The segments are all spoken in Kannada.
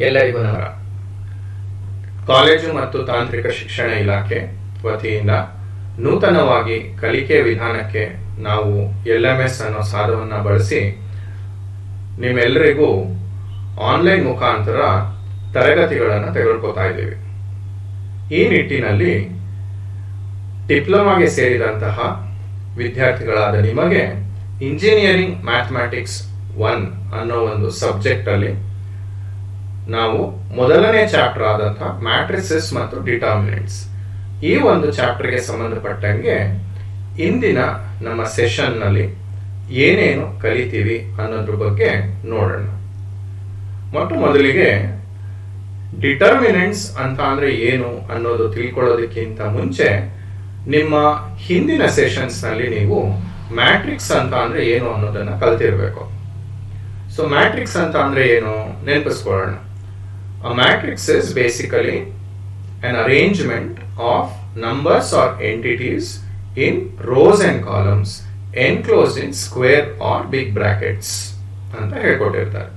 ಎಲ್ಲರಿಗೂ ನಮಸ್ಕಾರ. ಕಾಲೇಜು ಮತ್ತು ತಾಂತ್ರಿಕ ಶಿಕ್ಷಣ ಇಲಾಖೆ ವತಿಯಿಂದ ನೂತನವಾಗಿ ಕಲಿಕೆ ವಿಧಾನಕ್ಕೆ ನಾವು LMS ಅನ್ನೋ ಸಾಧನವನ್ನು ಬಳಸಿ ನಿಮ್ಮೆಲ್ಲರಿಗೂ ಆನ್ಲೈನ್ ಮುಖಾಂತರ ತರಗತಿಗಳನ್ನು ತೆಗೆದುಕೊಳ್ತಾ ಇದ್ದೀವಿ. ಈ ನಿಟ್ಟಿನಲ್ಲಿ ಡಿಪ್ಲೊಮಾಗೆ ಸೇರಿದಂತಹ ವಿದ್ಯಾರ್ಥಿಗಳಾದ ನಿಮಗೆ ಇಂಜಿನಿಯರಿಂಗ್ ಮ್ಯಾಥಮ್ಯಾಟಿಕ್ಸ್ 1 ಅನ್ನೋ ಒಂದು ಸಬ್ಜೆಕ್ಟ್ ಅಲ್ಲಿ ನಾವು ಮೊದಲನೇ ಚಾಪ್ಟರ್ ಆದಂತಹ ಮ್ಯಾಟ್ರಿಸಸ್ ಮತ್ತು ಡಿಟರ್ಮಿನೆಂಟ್ಸ್ ಈ ಒಂದು ಚಾಪ್ಟರ್ಗೆ ಸಂಬಂಧಪಟ್ಟಂಗೆ ಇಂದಿನ ನಮ್ಮ ಸೆಷನ್ ನಲ್ಲಿ ಏನೇನು ಕಲಿತೀವಿ ಅನ್ನೋದ್ರ ಬಗ್ಗೆ ನೋಡೋಣ. ಮೊದಲಿಗೆ ಡಿಟರ್ಮಿನೆಂಟ್ಸ್ ಅಂತ ಅಂದ್ರೆ ಏನು ಅನ್ನೋದು ತಿಳ್ಕೊಳ್ಳೋದಕ್ಕಿಂತ ಮುಂಚೆ ನಿಮ್ಮ ಹಿಂದಿನ ಸೆಷನ್ಸ್ ನಲ್ಲಿ ನೀವು ಮ್ಯಾಟ್ರಿಕ್ಸ್ ಅಂತ ಅಂದ್ರೆ ಏನು ಅನ್ನೋದನ್ನ ಕಲ್ತಿರ್ಬೇಕು. ಸೊ ಮ್ಯಾಟ್ರಿಕ್ಸ್ ಅಂತ ಅಂದ್ರೆ ಏನು ನೆನಪಿಸ್ಕೊಳ್ಳೋಣ. A matrix is basically an arrangement of numbers or entities in rows and columns enclosed in square or big brackets ಅಂತ ಹೇಳ್ಕೊಟ್ಟಿರ್ತಾರೆ.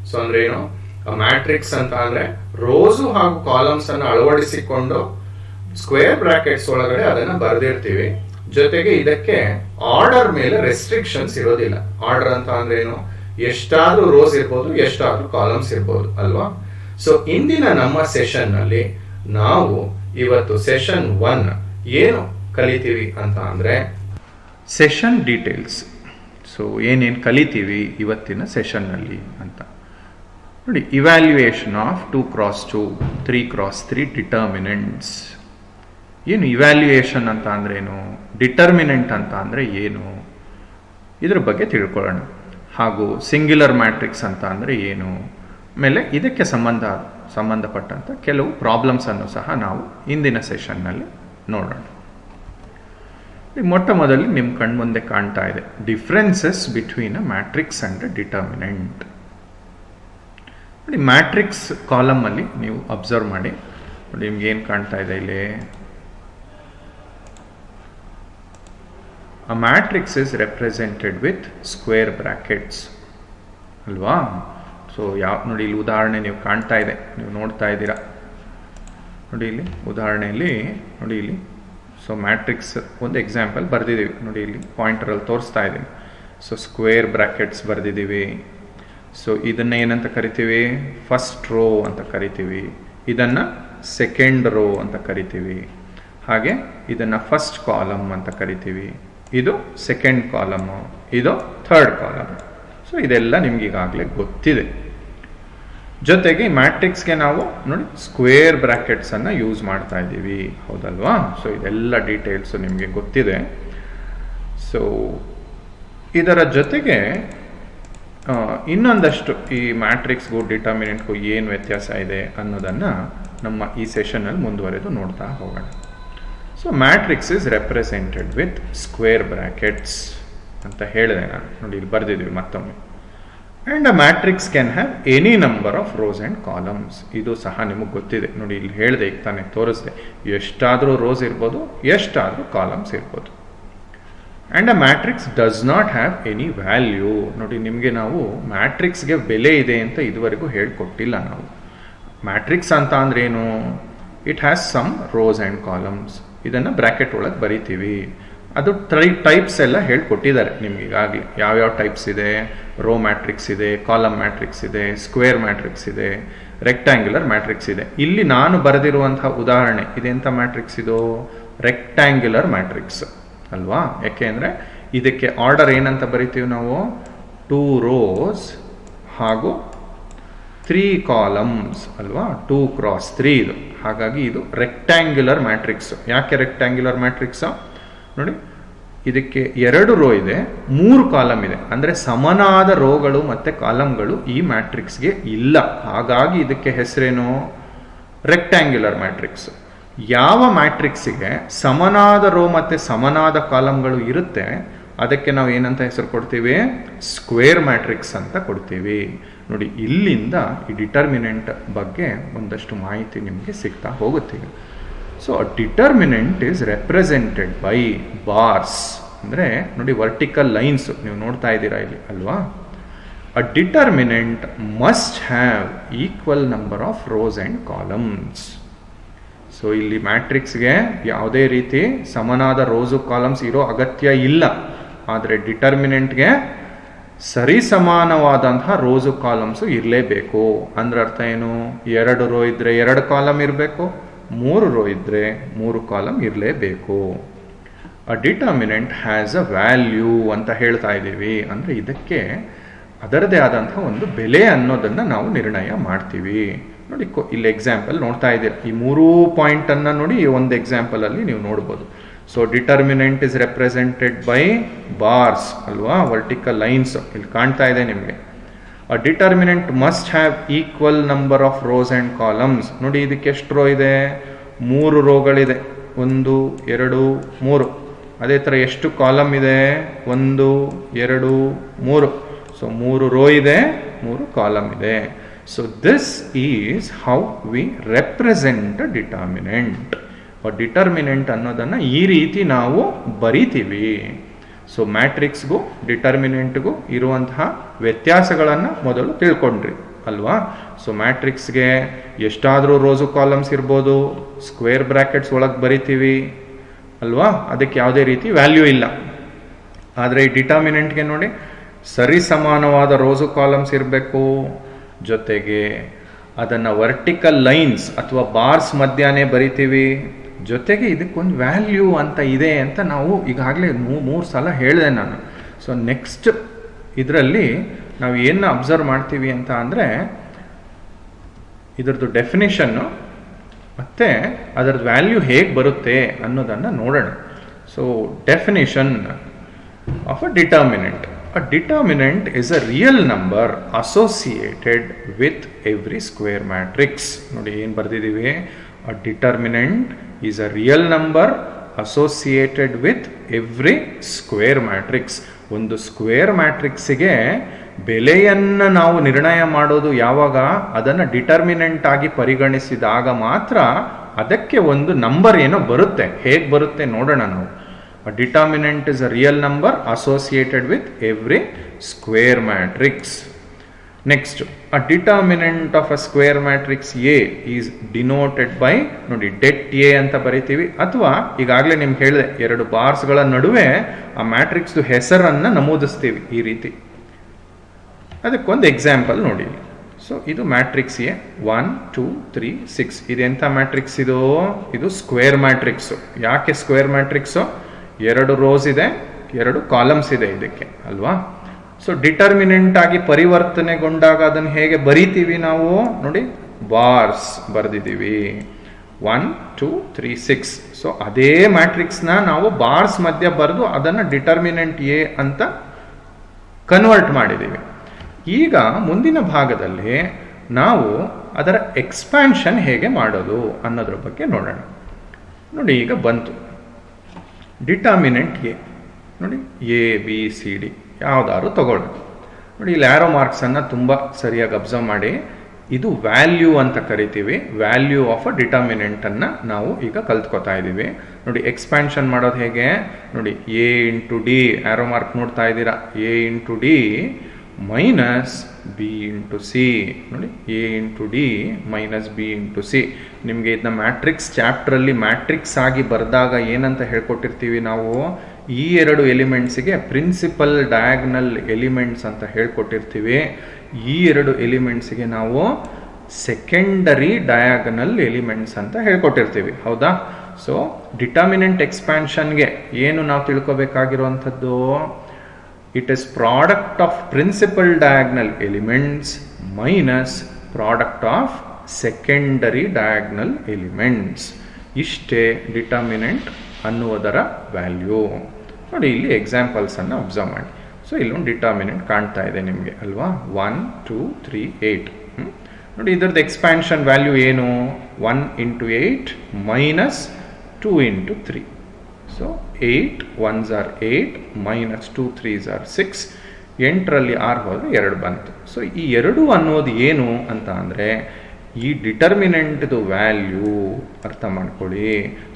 ಸೊ ಅಂದ್ರೆ ಏನು, ಮ್ಯಾಟ್ರಿಕ್ಸ್ ಅಂತ ಅಂದ್ರೆ ರೋಸ್ ಹಾಗೂ ಕಾಲಮ್ಸ್ ಅನ್ನು ಅಳವಡಿಸಿಕೊಂಡು ಸ್ಕ್ವೇರ್ ಬ್ರಾಕೆಟ್ಸ್ ಒಳಗಡೆ ಅದನ್ನ ಬರೆದಿರ್ತೀವಿ. ಜೊತೆಗೆ ಇದಕ್ಕೆ ಆರ್ಡರ್ ಮೇಲೆ ರೆಸ್ಟ್ರಿಕ್ಷನ್ಸ್ ಇರೋದಿಲ್ಲ. ಆರ್ಡರ್ ಅಂತ ಅಂದ್ರೆ ಏನು, ಎಷ್ಟಾದ್ರೂ ರೋಸ್ ಇರ್ಬೋದು, ಎಷ್ಟಾದ್ರೂ ಕಾಲಮ್ಸ್ ಇರ್ಬೋದು ಅಲ್ವಾ. ಸೊ ಇಂದಿನ ನಮ್ಮ ಸೆಷನ್ ನಲ್ಲಿ ನಾವು ಇವತ್ತು ಸೆಷನ್ 1 ಏನು ಕಲಿತೀವಿ ಅಂತ ಅಂದ್ರೆ ಸೆಷನ್ ಡೀಟೇಲ್ಸ್. ಸೊ ಏನೇನು ಕಲಿತೀವಿ ಇವತ್ತಿನ ಸೆಷನ್ ನಲ್ಲಿ ಅಂತ ನೋಡಿ. Evaluation of 2x2 3x3 determinants. ಏನು ಇವ್ಯಾಲ್ಯೂಯೇಷನ್ ಅಂತ ಅಂದ್ರೆ ಏನು, ಡಿಟರ್ಮಿನೆಂಟ್ ಅಂತ ಅಂದ್ರೆ ಏನು, ಇದ್ರ ಬಗ್ಗೆ ತಿಳ್ಕೊಳ್ಳೋಣ. ಹಾಗೂ ಸಿಂಗ್ಯುಲರ್ ಮ್ಯಾಟ್ರಿಕ್ಸ್ ಅಂತ ಅಂದ್ರೆ ಏನು, ಆಮೇಲೆ ಇದಕ್ಕೆ ಸಂಬಂಧಪಟ್ಟಂತ ಕೆಲವು ಪ್ರಾಬ್ಲಮ್ಸ್ ಅನ್ನು ಸಹ ನಾವು ಇಂದಿನ ಸೆಷನ್ನಲ್ಲಿ ನೋಡೋಣ. ಮೊದಲು ನಿಮ್ಮ ಕಣ್ಮುಂದೆ ಕಾಣ್ತಾ ಇದೆ differences between a matrix and determinant. ನೋಡಿ, ಮ್ಯಾಟ್ರಿಕ್ಸ್ ಕಾಲಮ್ ಅಲ್ಲಿ ನೀವು ಅಬ್ಸರ್ವ್ ಮಾಡಿ. ನೋಡಿ, ನಿಮ್ಗೆ ಏನು ಕಾಣ್ತಾ ಇದೆ ಇಲ್ಲಿ, a matrix is represented with square brackets ಅಲ್ವಾ. ಸೊ ನೋಡಿ ಇಲ್ಲಿ ಉದಾಹರಣೆ ನೀವು ಕಾಣ್ತಾ ಇದೆ, ನೀವು ನೋಡ್ತಾ ಇದ್ದೀರಾ. ನೋಡಿ ಇಲ್ಲಿ ಉದಾಹರಣೆಯಲ್ಲಿ ನೋಡಿ ಇಲ್ಲಿ. ಸೊ ಮ್ಯಾಟ್ರಿಕ್ಸ್ ಒಂದು ಎಕ್ಸಾಂಪಲ್ ಬರೆದಿದ್ದೀವಿ ನೋಡಿ, ಇಲ್ಲಿ ಪಾಯಿಂಟರಲ್ಲಿ ತೋರಿಸ್ತಾ ಇದ್ದೀನಿ. ಸೊ ಸ್ಕ್ವೇರ್ ಬ್ರಾಕೆಟ್ಸ್ ಬರೆದಿದ್ದೀವಿ. ಸೊ ಇದನ್ನ ಏನಂತ ಕರಿತೀವಿ, ಫಸ್ಟ್ ರೋ ಅಂತ ಕರಿತೀವಿ. ಇದನ್ನ ಸೆಕೆಂಡ್ ರೋ ಅಂತ ಕರಿತೀವಿ. ಹಾಗೆ ಇದನ್ನ ಫಸ್ಟ್ ಕಾಲಮ್ ಅಂತ ಕರಿತೀವಿ. ಇದು ಸೆಕೆಂಡ್ ಕಾಲಮ್, ಇದು ಥರ್ಡ್ ಕಾಲಮ್. ಸೊ ಇದೆಲ್ಲ ನಿಮ್ಗೆ ಈಗಾಗಲೇ ಗೊತ್ತಿದೆ. ಜೊತೆಗೆ ಮ್ಯಾಟ್ರಿಕ್ಸ್ಗೆ ನಾವು ನೋಡಿ ಸ್ಕ್ವೇರ್ ಬ್ರಾಕೆಟ್ಸ್ ಅನ್ನ ಯೂಸ್ ಮಾಡ್ತಾ ಇದ್ದೀವಿ, ಹೌದಲ್ವಾ. ಸೊ ಇದೆಲ್ಲ ಡೀಟೇಲ್ಸ್ ನಿಮಗೆ ಗೊತ್ತಿದೆ. ಸೊ ಇದರ ಜೊತೆಗೆ ಇನ್ನೊಂದಷ್ಟು ಈ ಮ್ಯಾಟ್ರಿಕ್ಸ್ಗೂ ಡಿಟರ್ಮಿನೆಂಟ್ಗೂ ಏನು ವ್ಯತ್ಯಾಸ ಇದೆ ಅನ್ನೋದನ್ನ ನಮ್ಮ ಈ ಸೆಷನ್ನಲ್ಲಿ ಮುಂದುವರೆದು ನೋಡ್ತಾ ಹೋಗೋಣ. So matrix is represented with square brackets ಅಂತ ಹೇಳಿದೆ ನಾನು. ನೋಡಿ ಇಲ್ಲಿ ಬರೆದಿದ್ದೀವಿ ಮತ್ತೊಮ್ಮೆ. And a matrix can have any number of rows and columns. ಇದು ಸಹ ನಿಮಗೆ ಗೊತ್ತಿದೆ. ನೋಡಿ ಇಲ್ಲಿ ಹೇಳಿದೆ, ಈಗ ತಾನೇ ತೋರಿಸಿದೆ, ಎಷ್ಟಾದರೂ ರೋಸ್ ಇರ್ಬೋದು, ಎಷ್ಟಾದರೂ ಕಾಲಮ್ಸ್ ಇರ್ಬೋದು. And a matrix does not have any value. ನೋಡಿ, ನಿಮಗೆ ನಾವು ಮ್ಯಾಟ್ರಿಕ್ಸ್ಗೆ ಬೆಲೆ ಇದೆ ಅಂತ ಇದುವರೆಗೂ ಹೇಳ್ಕೊಟ್ಟಿಲ್ಲ ನಾವು. ಮ್ಯಾಟ್ರಿಕ್ಸ್ ಅಂತ ಅಂದ್ರೆ ಏನು, it has some rows and columns. ಇದನ್ನು ಬ್ರ್ಯಾಕೆಟ್ ಒಳಗೆ ಬರಿತೀವಿ. ಅದು ಟೈಪ್ಸ್ ಎಲ್ಲ ಹೇಳ್ಕೊಟ್ಟಿದ್ದಾರೆ ನಿಮ್ಗೆ ಈಗಾಗಲೇ. ಯಾವ್ಯಾವ ಟೈಪ್ಸ್ ಇದೆ, ರೋ ಮ್ಯಾಟ್ರಿಕ್ಸ್ ಇದೆ, ಕಾಲಮ್ ಮ್ಯಾಟ್ರಿಕ್ಸ್ ಇದೆ, ಸ್ಕ್ವೇರ್ ಮ್ಯಾಟ್ರಿಕ್ಸ್ ಇದೆ, ರೆಕ್ಟ್ಯಾಂಗ್ಯುಲರ್ ಮ್ಯಾಟ್ರಿಕ್ಸ್ ಇದೆ. ಇಲ್ಲಿ ನಾನು ಬರೆದಿರುವಂತಹ ಉದಾಹರಣೆ ಇದೆಂಥ ಮ್ಯಾಟ್ರಿಕ್ಸ್, ಇದು ರೆಕ್ಟ್ಯಾಂಗ್ಯುಲರ್ ಮ್ಯಾಟ್ರಿಕ್ಸ್ ಅಲ್ವಾ. ಯಾಕೆ ಅಂದರೆ ಇದಕ್ಕೆ ಆರ್ಡರ್ ಏನಂತ ಬರಿತೀವಿ ನಾವು, 2 rows ಹಾಗೂ 3 ಕಾಲಮ್ಸ್ ಅಲ್ವಾ. 2x3 ಇದು. ಹಾಗಾಗಿ ಇದು ರೆಕ್ಟ್ಯಾಂಗ್ಯುಲರ್ ಮ್ಯಾಟ್ರಿಕ್ಸ್. ಯಾಕೆ ರೆಕ್ಟ್ಯಾಂಗ್ಯುಲರ್ ಮ್ಯಾಟ್ರಿಕ್ಸ್ ನೋಡಿ, ಇದಕ್ಕೆ 2 ರೋ ಇದೆ, 3 ಕಾಲಮ್ ಇದೆ. ಅಂದ್ರೆ ಸಮನಾದ ರೋಗಳು ಮತ್ತೆ ಕಾಲಮ್ಗಳು ಈ ಮ್ಯಾಟ್ರಿಕ್ಸ್ಗೆ ಇಲ್ಲ. ಹಾಗಾಗಿ ಇದಕ್ಕೆ ಹೆಸರೇನು, ರೆಕ್ಟ್ಯಾಂಗ್ಯುಲರ್ ಮ್ಯಾಟ್ರಿಕ್ಸ್. ಯಾವ ಮ್ಯಾಟ್ರಿಕ್ಸ್ಗೆ ಸಮನಾದ ರೋ ಮತ್ತೆ ಸಮನಾದ ಕಾಲಮ್ಗಳು ಇರುತ್ತೆ ಅದಕ್ಕೆ ನಾವು ಏನಂತ ಹೆಸರು ಕೊಡ್ತೀವಿ, ಸ್ಕ್ವೇರ್ ಮ್ಯಾಟ್ರಿಕ್ಸ್ ಅಂತ ಕೊಡ್ತೀವಿ. ನೋಡಿ, ಇಲ್ಲಿಂದ ಈ ಡಿಟರ್ಮಿನೆಂಟ್ ಬಗ್ಗೆ ಒಂದಷ್ಟು ಮಾಹಿತಿ ನಿಮಗೆ ಸಿಗ್ತಾ ಹೋಗುತ್ತೆ. So determinant is represented by bars. ಅಂದರೆ ನೋಡಿ, ವರ್ಟಿಕಲ್ ಲೈನ್ಸ್ ನೀವು ನೋಡ್ತಾ ಇದ್ದೀರಾ ಇಲ್ಲಿ ಅಲ್ವಾ. A determinant must have equal number of rows and columns. So ಇಲ್ಲಿ ಮ್ಯಾಟ್ರಿಕ್ಸ್ಗೆ ಯಾವುದೇ ರೀತಿ ಸಮನಾದ ರೋಸು ಕಾಲಮ್ಸ್ ಇರೋ ಅಗತ್ಯ ಇಲ್ಲ. ಆದರೆ ಡಿಟರ್ಮಿನೆಂಟ್ಗೆ ಸರಿ ಸಮಾನವಾದಂತಹ ರೋಸು ಕಾಲಮ್ಸು ಇರಲೇಬೇಕು. ಅಂದ್ರೆ ಅರ್ಥ ಏನು? 2 ರೋ ಇದ್ದರೆ 2 ಕಾಲಮ್ ಇರಬೇಕು, 3 ರೋ ಇದ್ದರೆ 3 ಕಾಲಮ್ ಇರಲೇಬೇಕು. ಅ ಡಿಟರ್ಮಿನೆಂಟ್ ಹ್ಯಾಸ್ ಅ ವ್ಯಾಲ್ಯೂ ಅಂತ ಹೇಳ್ತಾ ಇದ್ದೀವಿ. ಅಂದರೆ ಇದಕ್ಕೆ ಅದರದೇ ಆದಂತಹ ಒಂದು ಬೆಲೆ ಅನ್ನೋದನ್ನು ನಾವು ನಿರ್ಣಯ ಮಾಡ್ತೀವಿ. ನೋಡಿ ಇಲ್ಲಿ ಎಕ್ಸಾಂಪಲ್ ನೋಡ್ತಾ ಇದ್ದೀರಾ, ಈ 3 ಪಾಯಿಂಟನ್ನು ನೋಡಿ ಒಂದು ಎಕ್ಸಾಂಪಲಲ್ಲಿ ನೀವು ನೋಡ್ಬೋದು. So determinant is represented by bars ಅಲ್ವಾ, ವರ್ಟಿಕಲ್ ಲೈನ್ಸ್ ಇಲ್ಲಿ ಕಾಣ್ತಾ ಇದೆ ನಿಮಗೆ. A determinant must have equal number of rows and columns. ನೋಡಿ ಇದಕ್ಕೆ ಎಷ್ಟು ರೋ ಇದೆ? 3 ರೋಗಳಿದೆ. 1 2 3. ಅದೇ ಥರ ಎಷ್ಟು ಕಾಲಮ್ ಇದೆ? 1 2 3. ಸೊ 3 ರೋ ಇದೆ, 3 ಕಾಲಮ್ ಇದೆ. So this is how we represent determinant. Determinant ಅನ್ನೋದನ್ನು ಈ ರೀತಿ ನಾವು ಬರಿತೀವಿ. ಸೊ ಮ್ಯಾಟ್ರಿಕ್ಸ್ಗೂ ಡಿಟರ್ಮಿನೆಂಟ್ಗೂ ಇರುವಂತಹ ವ್ಯತ್ಯಾಸಗಳನ್ನು ಮೊದಲು ತಿಳ್ಕೊಂಡ್ರಿ ಅಲ್ವಾ. ಸೊ ಮ್ಯಾಟ್ರಿಕ್ಸ್ಗೆ ಎಷ್ಟಾದರೂ ರೋಸು ಕಾಲಮ್ಸ್ ಇರ್ಬೋದು, ಸ್ಕ್ವೇರ್ ಬ್ರ್ಯಾಕೆಟ್ಸ್ ಒಳಗೆ ಬರಿತೀವಿ ಅಲ್ವಾ, ಅದಕ್ಕೆ ಯಾವುದೇ ರೀತಿ ವ್ಯಾಲ್ಯೂ ಇಲ್ಲ. ಆದರೆ ಈ ಡಿಟರ್ಮಿನೆಂಟ್ಗೆ ನೋಡಿ ಸರಿ ಸಮಾನವಾದ ರೋಸು ಕಾಲಮ್ಸ್ ಇರಬೇಕು, ಜೊತೆಗೆ ಅದನ್ನು ವರ್ಟಿಕಲ್ ಲೈನ್ಸ್ ಅಥವಾ ಬಾರ್ಸ್ ಮಧ್ಯಾಹ್ನ ಬರಿತೀವಿ, ಜೊತೆಗೆ ಇದಕ್ಕೊಂದು ವ್ಯಾಲ್ಯೂ ಅಂತ ಇದೆ ಅಂತ ನಾವು ಈಗಾಗಲೇ 3 ಸಲ ಹೇಳಿದೆ ನಾನು. ಸೊ ನೆಕ್ಸ್ಟ್ ಇದರಲ್ಲಿ ನಾವು ಏನು ಅಬ್ಸರ್ವ್ ಮಾಡ್ತೀವಿ ಅಂತ ಅಂದರೆ ಇದರದ್ದು ಡೆಫಿನಿಷನ್ನು ಮತ್ತು ಅದರದ್ದು ವ್ಯಾಲ್ಯೂ ಹೇಗೆ ಬರುತ್ತೆ ಅನ್ನೋದನ್ನು ನೋಡೋಣ. So definition of a determinant. A determinant is a real number associated with every square matrix. ನೋಡಿ ಏನು ಬರ್ದಿದ್ದೀವಿ? A determinant is a real number associated with every square matrix. ಒಂದು ಸ್ಕ್ವೇರ್ ಮ್ಯಾಟ್ರಿಕ್ಸಿಗೆ ಬೆಲೆಯನ್ನು ನಾವು ನಿರ್ಣಯ ಮಾಡೋದು ಯಾವಾಗ? ಅದನ್ನು ಡಿಟರ್ಮಿನೆಂಟ್ ಆಗಿ ಪರಿಗಣಿಸಿದಾಗ ಮಾತ್ರ ಅದಕ್ಕೆ ಒಂದು ನಂಬರ್ ಏನೋ ಬರುತ್ತೆ. ಹೇಗೆ ಬರುತ್ತೆ ನೋಡೋಣ ನಾವು. A determinant is a real number associated with every square matrix. Next, a determinant of a square matrix A is denoted by ನೋಡಿ det A ಅಂತ ಬರಿತೀವಿ, ಅಥವಾ ಈಗಾಗಲೇ ನಿಮ್ಗೆ ಹೇಳಿದೆ 2 ಬಾರ್ಸ್ಗಳ ನಡುವೆ ಆ ಮ್ಯಾಟ್ರಿಕ್ಸ್ ಹೆಸರನ್ನು ನಮೂದಿಸ್ತೀವಿ ಈ ರೀತಿ. ಅದಕ್ಕೊಂದು ಎಕ್ಸಾಂಪಲ್ ನೋಡಿ. ಸೊ ಇದು ಮ್ಯಾಟ್ರಿಕ್ಸ್ ಎ 1 2 3 6. ಇದೆಂಥ ಮ್ಯಾಟ್ರಿಕ್ಸ್ ಇದು? ಇದು ಸ್ಕ್ವೇರ್ ಮ್ಯಾಟ್ರಿಕ್ಸು. ಯಾಕೆ ಸ್ಕ್ವೇರ್ ಮ್ಯಾಟ್ರಿಕ್ಸು? 2 ರೋಸ್ ಇದೆ, 2 ಕಾಲಮ್ಸ್ ಇದೆ ಇದಕ್ಕೆ ಅಲ್ವಾ. ಸೊ ಡಿಟರ್ಮಿನೆಂಟ್ ಆಗಿ ಪರಿವರ್ತನೆಗೊಂಡಾಗ ಅದನ್ನು ಹೇಗೆ ಬರಿತೀವಿ ನಾವು? ನೋಡಿ ಬಾರ್ಸ್ ಬರೆದಿದ್ದೀವಿ 1 2 3 6. ಸೊ ಅದೇ ಮ್ಯಾಟ್ರಿಕ್ಸ್ನ ನಾವು ಬಾರ್ಸ್ ಮಧ್ಯ ಬರೆದು ಅದನ್ನು ಡಿಟರ್ಮಿನೆಂಟ್ ಎ ಅಂತ ಕನ್ವರ್ಟ್ ಮಾಡಿದ್ದೀವಿ. ಈಗ ಮುಂದಿನ ಭಾಗದಲ್ಲಿ ನಾವು ಅದರ ಎಕ್ಸ್ಪ್ಯಾನ್ಷನ್ ಹೇಗೆ ಮಾಡೋದು ಅನ್ನೋದ್ರ ಬಗ್ಗೆ ನೋಡೋಣ. ನೋಡಿ ಈಗ ಬಂತು ಡಿಟರ್ಮಿನೆಂಟ್ ಎ. ನೋಡಿ ಎ ಬಿ ಸಿ ಡಿ ಯಾವುದಾದ್ರು ತಗೊಳ್ಳಿ. ನೋಡಿ ಇಲ್ಲಿ ಆರೋ ಮಾರ್ಕ್ಸನ್ನು ತುಂಬ ಸರಿಯಾಗಿ ಅಬ್ಸರ್ವ್ ಮಾಡಿ. ಇದು ವ್ಯಾಲ್ಯೂ ಅಂತ ಕರಿತೀವಿ. ವ್ಯಾಲ್ಯೂ ಆಫ್ ಅ ಡಿಟರ್ಮಿನೆಂಟನ್ನು ನಾವು ಈಗ ಕಲ್ತ್ಕೋತಾ ಇದ್ದೀವಿ. ನೋಡಿ ಎಕ್ಸ್ಪ್ಯಾನ್ಷನ್ ಮಾಡೋದು ಹೇಗೆ? ನೋಡಿ A into D, arrow mark ನೋಡ್ತಾ ಇದ್ದೀರಾ, A into D minus B into C. ನೋಡಿ A into D minus B into C. ನಿಮಗೆ ಇದನ್ನ ಮ್ಯಾಟ್ರಿಕ್ಸ್ ಚಾಪ್ಟ್ರಲ್ಲಿ ಮ್ಯಾಟ್ರಿಕ್ಸ್ ಆಗಿ ಬರೆದಾಗ ಏನಂತ ಹೇಳ್ಕೊಟ್ಟಿರ್ತೀವಿ ನಾವು? ಈ 2 ಎಲಿಮೆಂಟ್ಸಿಗೆ ಪ್ರಿನ್ಸಿಪಲ್ ಡಯಾಗ್ನಲ್ ಎಲಿಮೆಂಟ್ಸ್ ಅಂತ ಹೇಳ್ಕೊಟ್ಟಿರ್ತೀವಿ. ಈ 2 ಎಲಿಮೆಂಟ್ಸಿಗೆ ನಾವು ಸೆಕೆಂಡರಿ ಡಯಾಗನಲ್ ಎಲಿಮೆಂಟ್ಸ್ ಅಂತ ಹೇಳ್ಕೊಟ್ಟಿರ್ತೀವಿ, ಹೌದಾ? ಸೊ ಡಿಟರ್ಮಿನೆಂಟ್ ಎಕ್ಸ್ಪ್ಯಾನ್ಷನ್ಗೆ ಏನು ನಾವು ತಿಳ್ಕೊಬೇಕಾಗಿರುವಂಥದ್ದು? It is product of principal diagonal elements minus product of secondary diagonal elements. ಇಷ್ಟೇ ಡಿಟರ್ಮಿನೆಂಟ್ ಅನ್ನುವುದರ ವ್ಯಾಲ್ಯೂ. ನೋಡಿ ಇಲ್ಲಿ ಎಕ್ಸಾಂಪಲ್ಸನ್ನು ಅಬ್ಸರ್ವ್ ಮಾಡಿ. ಸೊ ಇಲ್ಲೊಂದು ಡಿಟರ್ಮಿನೆಂಟ್ ಕಾಣ್ತಾ ಇದೆ ನಿಮಗೆ ಅಲ್ವಾ? 1 2 3 8. ನೋಡಿ ಇದರದ್ದು ಎಕ್ಸ್ಪ್ಯಾನ್ಷನ್ ವ್ಯಾಲ್ಯೂ ಏನು? 1 into 8 minus 2 into 3. So 8 1s are 8 minus 2 3s are 6. 8ರಲ್ಲಿ 6 ಹೋದರೆ 2 ಬಂತು. ಸೊ ಈ 2 ಅನ್ನೋದು ಏನು ಅಂತ ಅಂದರೆ ಈ ಡಿಟರ್ಮಿನೆಂಟ್ದು ವ್ಯಾಲ್ಯೂ ಅರ್ಥ ಮಾಡ್ಕೊಳ್ಳಿ.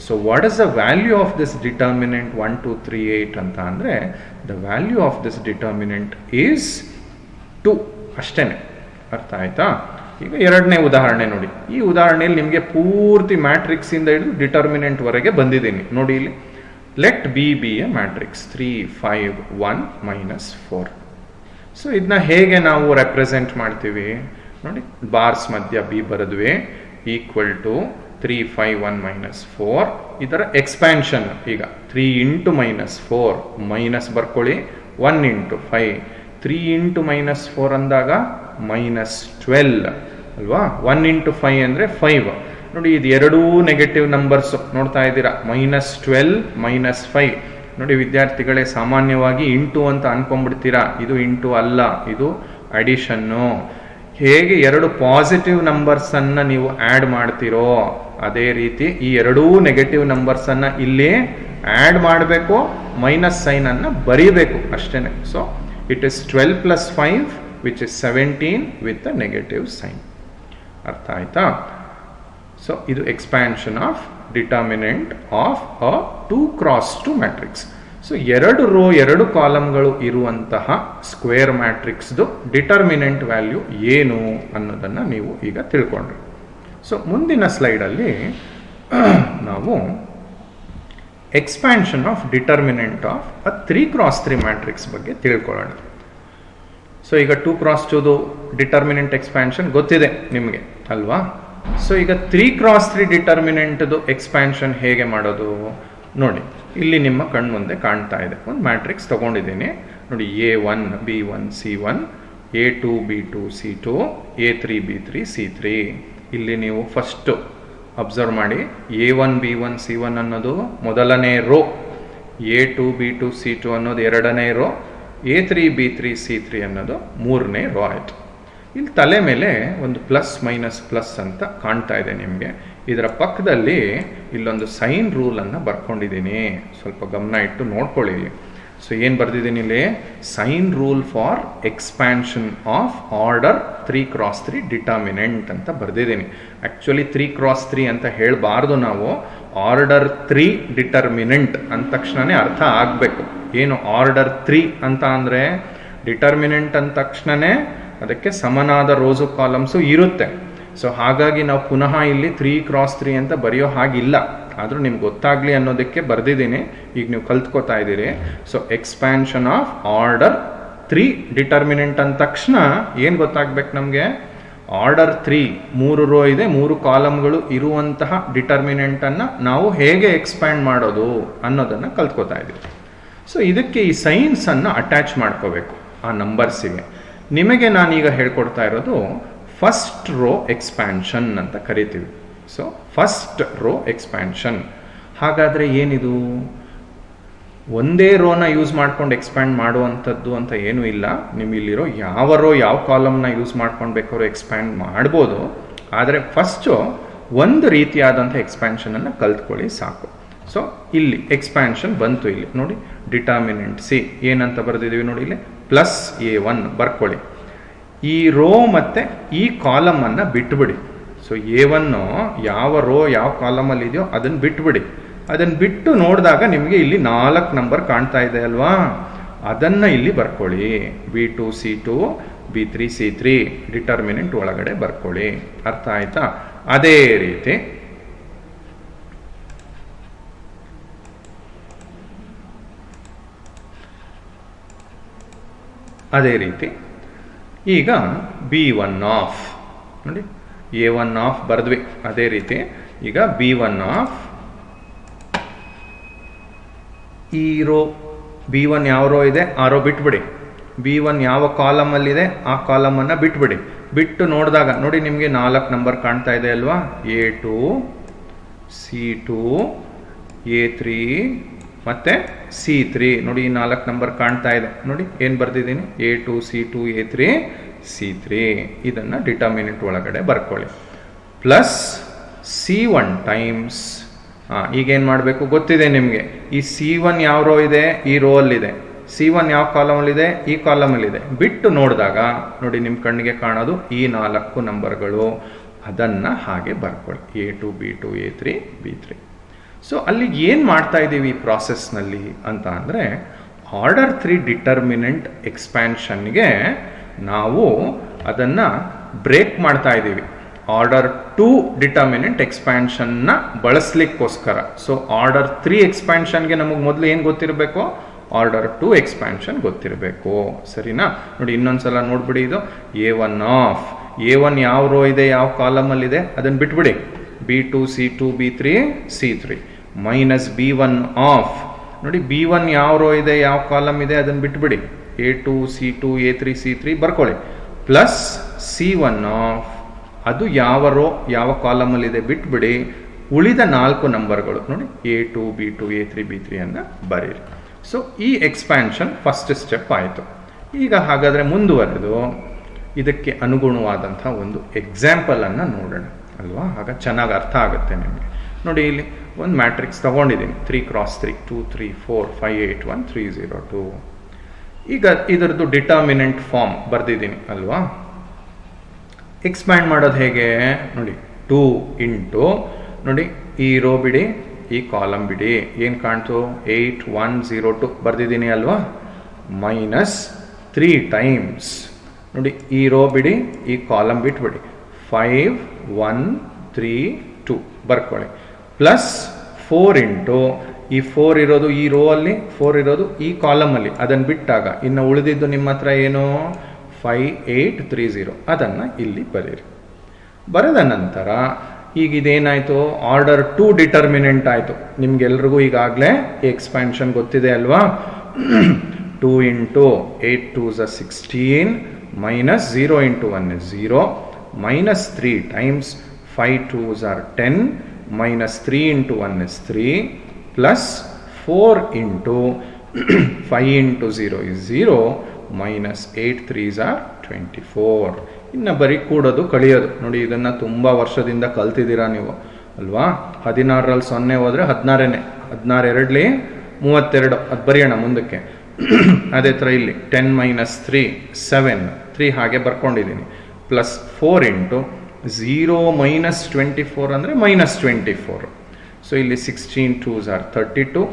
So what is the value of this determinant 1 2 3 8 ಅಂತ ಅಂದರೆ the value of this determinant is 2 ಅಷ್ಟೇ. ಅರ್ಥ ಆಯ್ತಾ? ಈಗ ಎರಡನೇ ಉದಾಹರಣೆ ನೋಡಿ. ಈ ಉದಾಹರಣೆಯಲ್ಲಿ ನಿಮಗೆ ಪೂರ್ತಿ ಮ್ಯಾಟ್ರಿಕ್ಸಿಂದ ಹಿಡಿದು ಡಿಟರ್ಮಿನೆಂಟ್ವರೆಗೆ ಬಂದಿದ್ದೀನಿ ನೋಡಿ. ಇಲ್ಲಿ let B B A matrix 3 5 1 -4. So ಇದನ್ನ ಹೇಗೆ ನಾವು ರೆಪ್ರೆಸೆಂಟ್ ಮಾಡ್ತೀವಿ ನೋಡಿ. ಬಾರ್ಸ್ ಮಧ್ಯ ಬಿ ಬರೆದ್ವಿ, ಈಕ್ವಲ್ ಟು 3 5 1 -4. ಇದರ ಎಕ್ಸ್ಪ್ಯಾನ್ಷನ್ ಈಗ 3 × -4 ಮೈನಸ್ ಬರ್ಕೊಳ್ಳಿ, 1 × 5. 3 × -4 ಅಂದಾಗ -12 ಅಲ್ವಾ? 1 × 5 ಅಂದರೆ 5 ನೋಡಿ. ಇದು ಎರಡೂ ನೆಗೆಟಿವ್ ನಂಬರ್ಸ್ ನೋಡ್ತಾ ಇದ್ದೀರಾ, -12 -5 ನೋಡಿ. ವಿದ್ಯಾರ್ಥಿಗಳೇ, ಸಾಮಾನ್ಯವಾಗಿ ಇಂಟು ಅಂತ ಅನ್ಕೊಂಡ್ಬಿಡ್ತೀರಾ, ಇದು ಇಂಟು ಅಲ್ಲ, ಇದು ಅಡಿಷನ್ನು. ಹೇಗೆ ಎರಡು ಪಾಸಿಟಿವ್ ನಂಬರ್ಸ್ ಅನ್ನ ನೀವು ಆಡ್ ಮಾಡ್ತೀರೋ ಅದೇ ರೀತಿ ಈ ಎರಡೂ ನೆಗೆಟಿವ್ ನಂಬರ್ಸ್ ಅನ್ನ ಇಲ್ಲಿ ಆಡ್ ಮಾಡಬೇಕು, ಮೈನಸ್ ಸೈನ್ ಅನ್ನ ಬರೀಬೇಕು ಅಷ್ಟೇನೆ. So it is 12 + 5 which is 17 with the negative sign. ಅರ್ಥ ಆಯ್ತಾ? ಸೊ ಇದು expansion of determinant of a 2 × 2 matrix. So 2 row 2 ಕಾಲಮ್ಗಳು ಇರುವಂತಹ ಸ್ಕ್ವೇರ್ ಮ್ಯಾಟ್ರಿಕ್ಸ್ದು ಡಿಟರ್ಮಿನೆಂಟ್ ವ್ಯಾಲ್ಯೂ ಏನು ಅನ್ನೋದನ್ನು ನೀವು ಈಗ ತಿಳ್ಕೊಂಡ್ರಿ. ಸೊ ಮುಂದಿನ ಸ್ಲೈಡಲ್ಲಿ ನಾವು expansion of determinant of a 3 × 3 matrix ಬಗ್ಗೆ ತಿಳ್ಕೊಳ್ಳೋಣ. ಸೊ ಈಗ 2 × 2ದು ಡಿಟರ್ಮಿನೆಂಟ್ ಎಕ್ಸ್ಪ್ಯಾನ್ಷನ್ ಗೊತ್ತಿದೆ ನಿಮಗೆ ಅಲ್ವಾ? ಸೊ ಈಗ 3 × 3 ಡಿಟರ್ಮಿನೆಂಟ್ದು ಎಕ್ಸ್ಪ್ಯಾನ್ಷನ್ ಹೇಗೆ ಮಾಡೋದು ನೋಡಿ. ಇಲ್ಲಿ ನಿಮ್ಮ ಕಣ್ಮುಂದೆ ಕಾಣ್ತಾ ಇದೆ, ಒಂದು ಮ್ಯಾಟ್ರಿಕ್ಸ್ ತಗೊಂಡಿದ್ದೀನಿ ನೋಡಿ. A1 B1 C1, A2 B2 C2, A3 B3 C3. ಇಲ್ಲಿ ನೀವು ಫಸ್ಟ್ ಅಬ್ಸರ್ವ್ ಮಾಡಿ, A1 B1 C1 ಅನ್ನೋದು ಮೊದಲನೇ ರೋ, A2 B2 C2 ಅನ್ನೋದು ಎರಡನೇ ರೋ, A3 B3 C3 ಅನ್ನೋದು ಮೂರನೇ ರೋ ಆಯಿತು. ಇಲ್ಲಿ ತಲೆ ಮೇಲೆ ಒಂದು +- ಅಂತ ಕಾಣ್ತಾ ಇದೆ ನಿಮಗೆ. ಇದರ ಪಕ್ಕದಲ್ಲಿ ಇಲ್ಲೊಂದು ಸೈನ್ ರೂಲನ್ನು ಬರ್ಕೊಂಡಿದ್ದೀನಿ, ಸ್ವಲ್ಪ ಗಮನ ಇಟ್ಟು ನೋಡ್ಕೊಳ್ಳಿ. ಸೊ ಏನು ಬರ್ದಿದ್ದೀನಿ ಇಲ್ಲಿ? Sign rule for expansion of order 3 × 3 determinant ಅಂತ ಬರ್ದಿದ್ದೀನಿ. ಆ್ಯಕ್ಚುಲಿ 3 × 3 ಅಂತ ಹೇಳಬಾರ್ದು ನಾವು, ಆರ್ಡರ್ 3 ಡಿಟರ್ಮಿನೆಂಟ್ ಅಂದ ತಕ್ಷಣನೇ ಅರ್ಥ ಆಗಬೇಕು. ಏನು ಆರ್ಡರ್ 3 ಅಂತ ಅಂದರೆ ಡಿಟರ್ಮಿನೆಂಟ್ ಅಂದ ತಕ್ಷಣನೇ ಅದಕ್ಕೆ ಸಮನಾದ ರೋಸು ಕಾಲಮ್ಸು ಇರುತ್ತೆ. ಸೊ ಹಾಗಾಗಿ ನಾವು ಪುನಃ ಇಲ್ಲಿ 3 × 3 ಅಂತ ಬರೆಯೋ ಹಾಗಿಲ್ಲ, ಆದರೂ ನಿಮ್ಗೆ ಗೊತ್ತಾಗಲಿ ಅನ್ನೋದಕ್ಕೆ ಬರೆದಿದ್ದೀನಿ. ಈಗ ನೀವು ಕಲ್ತ್ಕೋತಾ ಇದ್ದೀರಿ. So expansion of order 3 determinant ಅಂದ ತಕ್ಷಣ ಏನು ಗೊತ್ತಾಗ್ಬೇಕು ನಮಗೆ? ಆರ್ಡರ್ 3 3 ರೋ ಇದೆ, 3 ಕಾಲಮ್ಗಳು ಇರುವಂತಹ ಡಿಟರ್ಮಿನೆಂಟನ್ನು ನಾವು ಹೇಗೆ ಎಕ್ಸ್ಪ್ಯಾಂಡ್ ಮಾಡೋದು ಅನ್ನೋದನ್ನು ಕಲ್ತ್ಕೋತಾ ಇದ್ದೀವಿ. ಸೊ ಇದಕ್ಕೆ ಈ ಸೈನ್ಸನ್ನು ಅಟ್ಯಾಚ್ ಮಾಡ್ಕೋಬೇಕು ಆ ನಂಬರ್ಸಿಗೆ. ನಿಮಗೆ ನಾನೀಗ ಹೇಳ್ಕೊಡ್ತಾ ಇರೋದು ಫಸ್ಟ್ ರೋ ಎಕ್ಸ್ಪ್ಯಾನ್ಷನ್ ಅಂತ ಕರಿತೀವಿ. So first row expansion. ಹಾಗಾದರೆ ಏನಿದು? ಒಂದೇ ರೋನ ಯೂಸ್ ಮಾಡ್ಕೊಂಡು ಎಕ್ಸ್ಪ್ಯಾಂಡ್ ಮಾಡುವಂಥದ್ದು ಅಂತ ಏನೂ ಇಲ್ಲ. ನಿಮಗಿಲ್ಲಿರೋ ಯಾವ ರೋ ಯಾವ ಕಾಲಮ್ನ ಯೂಸ್ ಮಾಡ್ಕೊಂಡು ಬೇಕಾದ್ರೂ ಎಕ್ಸ್ಪ್ಯಾಂಡ್ ಮಾಡ್ಬೋದು. ಆದರೆ ಫಸ್ಟು ಒಂದು ರೀತಿಯಾದಂಥ ಎಕ್ಸ್ಪ್ಯಾನ್ಷನನ್ನು ಕಲ್ತ್ಕೊಳ್ಳಿ ಸಾಕು. ಸೊ ಇಲ್ಲಿ ಎಕ್ಸ್ಪ್ಯಾನ್ಷನ್ ಬಂತು. ಇಲ್ಲಿ ನೋಡಿ, ಡಿಟರ್ಮಿನೆಂಟ್ ಸಿ ಏನಂತ ಬರೆದಿದ್ದೀವಿ ನೋಡಿ, ಇಲ್ಲಿ +A1 ಬರ್ಕೊಳ್ಳಿ. ಈ ರೋ ಮತ್ತು ಈ ಕಾಲಮನ್ನು ಬಿಟ್ಬಿಡಿ. ಸೊ A1 ಯಾವ ರೋ ಯಾವ ಕಾಲಮಲ್ಲಿ ಇದೆಯೋ ಅದನ್ನು ಬಿಟ್ಬಿಡಿ. ಅದನ್ನು ಬಿಟ್ಟು ನೋಡಿದಾಗ ನಿಮಗೆ ಇಲ್ಲಿ 4 ನಂಬರ್ ಕಾಣ್ತಾ ಇದೆ ಅಲ್ವಾ? ಅದನ್ನು ಇಲ್ಲಿ ಬರ್ಕೊಳ್ಳಿ. B2 C2 B3 C3 determinant ಒಳಗಡೆ ಬರ್ಕೊಳ್ಳಿ. ಅರ್ಥ ಆಯ್ತಾ? ಅದೇ ರೀತಿ ಈಗ B1 ಆಫ್ ನೋಡಿ, A1 ಆಫ್ ಬರೆದ್ವಿ. ಅದೇ ರೀತಿ ಈಗ B1 ಆಫ್ ಈ ರೋ B1 ಯಾವ ರೋ ಇದೆ ಆ ರೋ ಬಿಟ್ಬಿಡಿ. B1 ಯಾವ ಕಾಲಮಲ್ಲಿದೆ ಆ ಕಾಲಮನ್ನು ಬಿಟ್ಬಿಡಿ. ಬಿಟ್ಟು ನೋಡಿದಾಗ ನೋಡಿ ನಿಮಗೆ 4 ನಂಬರ್ ಕಾಣ್ತಾ ಇದೆ ಅಲ್ವಾ? A2 C2 A3 ಮತ್ತು C3 ನೋಡಿ, ಈ 4 ನಂಬರ್ ಕಾಣ್ತಾ ಇದೆ ನೋಡಿ. ಏನು ಬರ್ದಿದ್ದೀನಿ? A2 C2 A3 C3. ಇದನ್ನು ಡಿಟರ್ಮಿನೆಂಟ್ ಒಳಗಡೆ ಬರ್ಕೊಳ್ಳಿ. ಪ್ಲಸ್ C1 ಟೈಮ್ಸ್ ಈಗೇನು ಮಾಡಬೇಕು ಗೊತ್ತಿದೆ ನಿಮಗೆ. ಈ C1 ಯಾವ ರೋ ಇದೆ ಈ ರೋ ಅಲ್ಲಿದೆ, C1 ಯಾವ ಕಾಲಮಲ್ಲಿದೆ ಈ ಕಾಲಮಲ್ಲಿದೆ. ಬಿಟ್ಟು ನೋಡಿದಾಗ ನೋಡಿ ನಿಮ್ಮ ಕಣ್ಣಿಗೆ ಕಾಣೋದು ಈ 4 ನಂಬರ್ಗಳು. ಅದನ್ನು ಹಾಗೆ ಬರ್ಕೊಳ್ಳಿ, A2 B2 A3 B3. So ಅಲ್ಲಿಗೆ ಏನು ಮಾಡ್ತಾ ಇದ್ದೀವಿ ಈ ಪ್ರಾಸೆಸ್ನಲ್ಲಿ ಅಂತ ಅಂದರೆ, ಆರ್ಡರ್ 3 ಡಿಟರ್ಮಿನೆಂಟ್ ಎಕ್ಸ್ಪ್ಯಾನ್ಷನ್ಗೆ ನಾವು ಅದನ್ನು ಬ್ರೇಕ್ ಮಾಡ್ತಾ ಇದ್ದೀವಿ ಆರ್ಡರ್ 2 ಡಿಟರ್ಮಿನೆಂಟ್ ಎಕ್ಸ್ಪ್ಯಾನ್ಷನ್ನ ಬಳಸಲಿಕ್ಕೋಸ್ಕರ. ಸೊ ಆರ್ಡರ್ 3 ಎಕ್ಸ್ಪ್ಯಾನ್ಷನ್ಗೆ ನಮಗೆ ಮೊದಲು ಏನು ಗೊತ್ತಿರಬೇಕು, ಆರ್ಡರ್ 2 ಎಕ್ಸ್ಪ್ಯಾನ್ಷನ್ ಗೊತ್ತಿರಬೇಕು. ಸರಿನಾ? ನೋಡಿ ಇನ್ನೊಂದ್ಸಲ ನೋಡ್ಬಿಡಿ. ಇದು A1 ಆಫ್ A1 ಯಾವ ರೋ ಇದೆ, ಯಾವ ಕಾಲಮಲ್ಲಿದೆ ಅದನ್ನು ಬಿಟ್ಬಿಡಿ. B2 C2 B3 C3 minus B1 of ನೋಡಿ B1 ಯಾವ ರೋ ಇದೆ, ಯಾವ ಕಾಲಮ್ ಇದೆ ಅದನ್ನು ಬಿಟ್ಬಿಡಿ. A2 C2 A3 C3 ಬರ್ಕೊಳ್ಳಿ. ಪ್ಲಸ್ C1 ಆಫ್ ಅದು ಯಾವ ರೋ ಯಾವ ಕಾಲಮಲ್ಲಿದೆ ಬಿಟ್ಬಿಡಿ. ಉಳಿದ 4 ನಂಬರ್ಗಳು ನೋಡಿ A2 B2 A3 B3 ಅನ್ನು ಬರೀರಿ. ಸೊ ಈ ಎಕ್ಸ್ಪ್ಯಾನ್ಷನ್ ಫಸ್ಟ್ ಸ್ಟೆಪ್ ಆಯಿತು. ಈಗ ಹಾಗಾದರೆ ಮುಂದುವರೆದು ಇದಕ್ಕೆ ಅನುಗುಣವಾದಂಥ ಒಂದು ಎಕ್ಸಾಂಪಲನ್ನು ನೋಡೋಣ ಅಲ್ವಾ? ಆಗ ಚೆನ್ನಾಗಿ ಅರ್ಥ ಆಗುತ್ತೆ ನಿಮಗೆ. ನೋಡಿ ಇಲ್ಲಿ ಒಂದು ಮ್ಯಾಟ್ರಿಕ್ಸ್ ತಗೊಂಡಿದ್ದೀನಿ 3x3 2 3 4 5 8 1 3 0 2. ಈಗ ಇದರದ್ದು ಡಿಟರ್ಮಿನೆಂಟ್ ಫಾರ್ಮ್ ಬರೆದಿದ್ದೀನಿ ಅಲ್ವಾ? ಎಕ್ಸ್ಪ್ಯಾಂಡ್ ಮಾಡೋದು ಹೇಗೆ ನೋಡಿ, 2 ಇಂಟು ನೋಡಿ ಈ ರೋ ಬಿಡಿ, ಈ ಕಾಲಮ್ ಬಿಡಿ, ಏನು ಕಾಣ್ತು 8 1 0 2 ಬರೆದಿದ್ದೀನಿ ಅಲ್ವಾ? ಮೈನಸ್ 3 ಟೈಮ್ಸ್ ನೋಡಿ ಈ ರೋ ಬಿಡಿ, ಈ ಕಾಲಮ್ ಬಿಟ್ಬಿಡಿ, 5 1 3 2 ಬರ್ಕೊಳ್ಳಿ. ಪ್ಲಸ್ 4 ಇಂಟು ಈ 4 ಇರೋದು ಈ ರೋ ಅಲ್ಲಿ, 4 ಇರೋದು ಈ ಕಾಲಮಲ್ಲಿ, ಅದನ್ನು ಬಿಟ್ಟಾಗ ಇನ್ನು ಉಳಿದಿದ್ದು ನಿಮ್ಮ ಹತ್ರ ಏನು 5 8 3 0 ಅದನ್ನು ಇಲ್ಲಿ ಬರೀರಿ. ಬರೆದ ನಂತರ ಈಗ ಇದೇನಾಯಿತು, ಆರ್ಡರ್ 2 ಡಿಟರ್ಮಿನೆಂಟ್ ಆಯಿತು. ನಿಮ್ಗೆಲ್ರಿಗೂ ಈಗಾಗಲೇ ಎಕ್ಸ್ಪ್ಯಾನ್ಷನ್ ಗೊತ್ತಿದೆ ಅಲ್ವಾ? 2 into 8 2s 16 minus 0 into 1 is 0 minus 3 times 5 2s 10 minus 3 into 1 is 3 plus 4 into 5 into 0 is 0 minus 8 3s 24. ಇನ್ನು ಬರೀ ಕೂಡೋದು ಕಳಿಯೋದು ನೋಡಿ. ಇದನ್ನು ತುಂಬ ವರ್ಷದಿಂದ ಕಲ್ತಿದ್ದೀರಾ ನೀವು ಅಲ್ವಾ? 16ರಲ್ಲಿ 0 ಹೋದರೆ 16ನೇ, 16 2ಲಿ 32 ಅದು ಬರೆಯೋಣ ಮುಂದಕ್ಕೆ. ಅದೇ ಥರ ಇಲ್ಲಿ 10 ಮೈನಸ್ 3 7 3 ಹಾಗೆ ಬರ್ಕೊಂಡಿದ್ದೀನಿ. ಪ್ಲಸ್ 4 ಇಂಟು 0 ಮೈನಸ್ 24 ಅಂದರೆ ಮೈನಸ್ 24. ಸೊ ಇಲ್ಲಿ 16 2s 32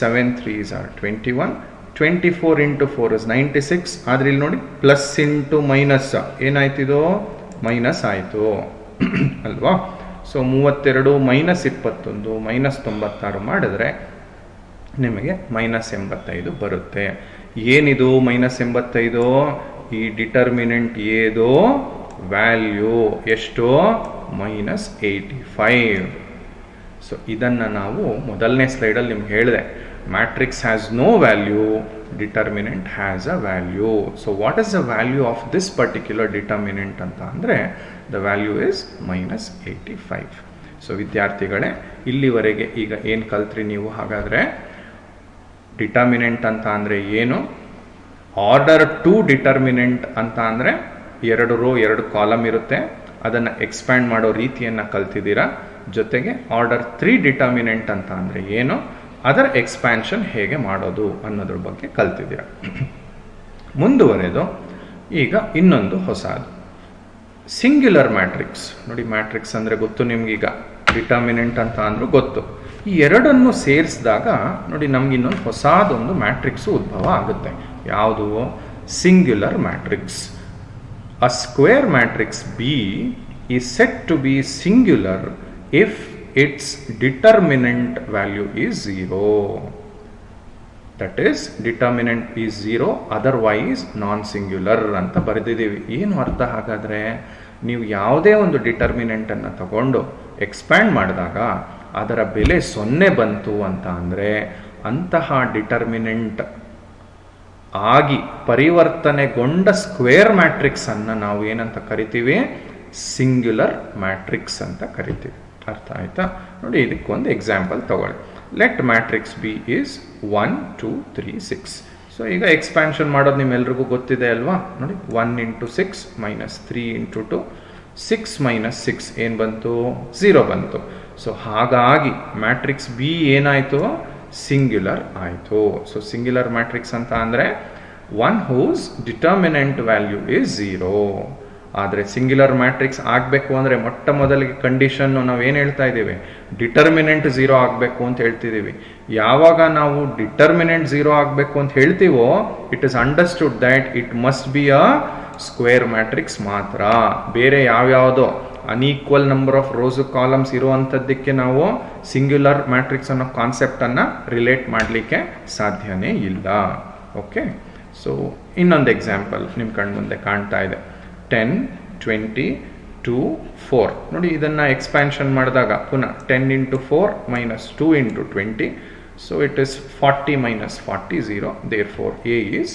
7 3s 21 24 ಇಂಟು 4 is 96. ಆದರೆ ಇಲ್ಲಿ ನೋಡಿ ಪ್ಲಸ್ ಇಂಟು ಮೈನಸ್ ಏನಾಯ್ತಿದು, ಮೈನಸ್ ಆಯಿತು ಅಲ್ವಾ? ಸೊ 32 ಮೈನಸ್ 21 ಮೈನಸ್ 96 ಮಾಡಿದ್ರೆ ನಿಮಗೆ ಮೈನಸ್ 85 ಬರುತ್ತೆ. ಏನಿದು ಮೈನಸ್ 85? ಈ ಡಿಟರ್ಮಿನೆಂಟ್ ಏದು ವ್ಯಾಲ್ಯೂ ಎಷ್ಟು, ಮೈನಸ್ 85. ಸೊ ಇದನ್ನು ನಾವು ಮೊದಲನೇ ಸ್ಲೈಡಲ್ಲಿ ನಿಮ್ಗೆ ಹೇಳಿದೆ, matrix has no value, determinant has a value. So what is the value of this particular determinant ಅಂತ ಅಂದರೆ the value is minus 85. So ವಿದ್ಯಾರ್ಥಿಗಳೇ, ಇಲ್ಲಿವರೆಗೆ ಈಗ ಏನು ಕಲ್ತ್ರಿ ನೀವು? ಹಾಗಾದರೆ ಡಿಟರ್ಮಿನೆಂಟ್ ಅಂತ ಅಂದರೆ ಏನು, ಆರ್ಡರ್ 2 ಡಿಟರ್ಮಿನೆಂಟ್ ಅಂತ ಅಂದರೆ 2 ರೋ 2 ಕಾಲಮ್ ಇರುತ್ತೆ, ಅದನ್ನು ಎಕ್ಸ್ಪ್ಯಾಂಡ್ ಮಾಡೋ ರೀತಿಯನ್ನು ಕಲ್ತಿದ್ದೀರಾ. ಜೊತೆಗೆ ಆರ್ಡರ್ 3 ಡಿಟರ್ಮಿನೆಂಟ್ ಅಂತ ಅಂದರೆ ಏನು, ಅದರ ಎಕ್ಸ್ಪ್ಯಾನ್ಷನ್ ಹೇಗೆ ಮಾಡೋದು ಅನ್ನೋದ್ರ ಬಗ್ಗೆ ಕಲ್ತಿದ್ದೀರಾ. ಮುಂದುವರೆದು ಈಗ ಇನ್ನೊಂದು ಹೊಸದು, ಸಿಂಗ್ಯುಲರ್ ಮ್ಯಾಟ್ರಿಕ್ಸ್. ನೋಡಿ ಮ್ಯಾಟ್ರಿಕ್ಸ್ ಅಂದರೆ ಗೊತ್ತು ನಿಮ್ಗೀಗ, ಡಿಟರ್ಮಿನೆಂಟ್ ಅಂತ ಅಂದರೂ ಗೊತ್ತು. ಈ ಎರಡನ್ನು ಸೇರಿಸಿದಾಗ ನೋಡಿ ನಮ್ಗೆ ಇನ್ನೊಂದು ಹೊಸದೊಂದು ಮ್ಯಾಟ್ರಿಕ್ಸು ಉದ್ಭವ ಆಗುತ್ತೆ. ಯಾವುದು? Singular matrix. A square matrix B is set to be singular if its determinant value is 0. That is, determinant is 0, otherwise non-singular ಅಂತ ಬರೆದಿದ್ದೀವಿ. ಏನು ಅರ್ಥ ಹಾಗಾದರೆ, ನೀವು ಯಾವುದೇ ಒಂದು ಡಿಟರ್ಮಿನೆಂಟನ್ನು ತಗೊಂಡು ಎಕ್ಸ್ಪ್ಯಾಂಡ್ ಮಾಡಿದಾಗ ಅದರ ಬೆಲೆ 0 ಬಂತು ಅಂತ ಅಂದರೆ ಅಂತಹ ಡಿಟರ್ಮಿನೆಂಟ್ ಆಗಿ ಪರಿವರ್ತನೆಗೊಂಡ ಸ್ಕ್ವೇರ್ ಮ್ಯಾಟ್ರಿಕ್ಸನ್ನು ನಾವು ಏನಂತ ಕರಿತೀವಿ? ಸಿಂಗ್ಯುಲರ್ ಮ್ಯಾಟ್ರಿಕ್ಸ್ ಅಂತ ಕರಿತೀವಿ. ಅರ್ಥ ಆಯ್ತಾ? ನೋಡಿ ಇದಕ್ಕೊಂದು ಎಕ್ಸಾಂಪಲ್ ತಗೊಳ್ಳಿ. Let matrix B is 1 2 3 6. So ಈಗ ಎಕ್ಸ್ಪ್ಯಾನ್ಷನ್ ಮಾಡೋದು ನಿಮ್ಮೆಲ್ರಿಗೂ ಗೊತ್ತಿದೆ ಅಲ್ವಾ? ನೋಡಿ 1 ಇಂಟು 6 ಮೈನಸ್ 3 ಇಂಟು 2 6 ಮೈನಸ್ 6 ಏನು ಬಂತು? 0 ಬಂತು. ಸೊ ಹಾಗಾಗಿ ಮ್ಯಾಟ್ರಿಕ್ಸ್ ಬಿ ಏನಾಯಿತು? ಸಿಂಗ್ಯುಲರ್ ಆಯಿತು. ಸೊ ಸಿಂಗ್ಯುಲರ್ ಮ್ಯಾಟ್ರಿಕ್ಸ್ ಅಂತ ಅಂದರೆ one whose determinant value is 0. ಆದರೆ ಸಿಂಗ್ಯುಲರ್ ಮ್ಯಾಟ್ರಿಕ್ಸ್ ಆಗಬೇಕು ಅಂದರೆ ಮೊಟ್ಟ ಮೊದಲಿಗೆ ಕಂಡೀಷನ್ನು ನಾವು ಏನು ಹೇಳ್ತಾ ಇದ್ದೀವಿ? ಡಿಟರ್ಮಿನೆಂಟ್ 0 ಆಗಬೇಕು ಅಂತ ಹೇಳ್ತಿದ್ದೀವಿ. ಯಾವಾಗ ನಾವು ಡಿಟರ್ಮಿನೆಂಟ್ 0 ಆಗಬೇಕು ಅಂತ ಹೇಳ್ತೀವೋ it is understood that it must be a square matrix ಮಾತ್ರ. ಬೇರೆ ಯಾವ್ಯಾವುದೋ unequal number of rows columns ಇರುವಂಥದ್ದಕ್ಕೆ ನಾವು ಸಿಂಗ್ಯುಲರ್ ಮ್ಯಾಟ್ರಿಕ್ಸ್ ಅನ್ನೋ ಕಾನ್ಸೆಪ್ಟನ್ನು ರಿಲೇಟ್ ಮಾಡಲಿಕ್ಕೆ ಸಾಧ್ಯನೇ ಇಲ್ಲ. ಓಕೆ, ಸೊ ಇನ್ನೊಂದು ಎಕ್ಸಾಂಪಲ್ ನಿಮ್ಮ ಕಣ್ಮುಂದೆ ಕಾಣ್ತಾ ಇದೆ. 10, 20, 2, 4 ನೋಡಿ. ಇದನ್ನು ಎಕ್ಸ್ಪ್ಯಾನ್ಷನ್ ಮಾಡಿದಾಗ ಪುನಃ 10 into 4 minus 2 into 20, so it is 40 minus 40, 0. therefore A is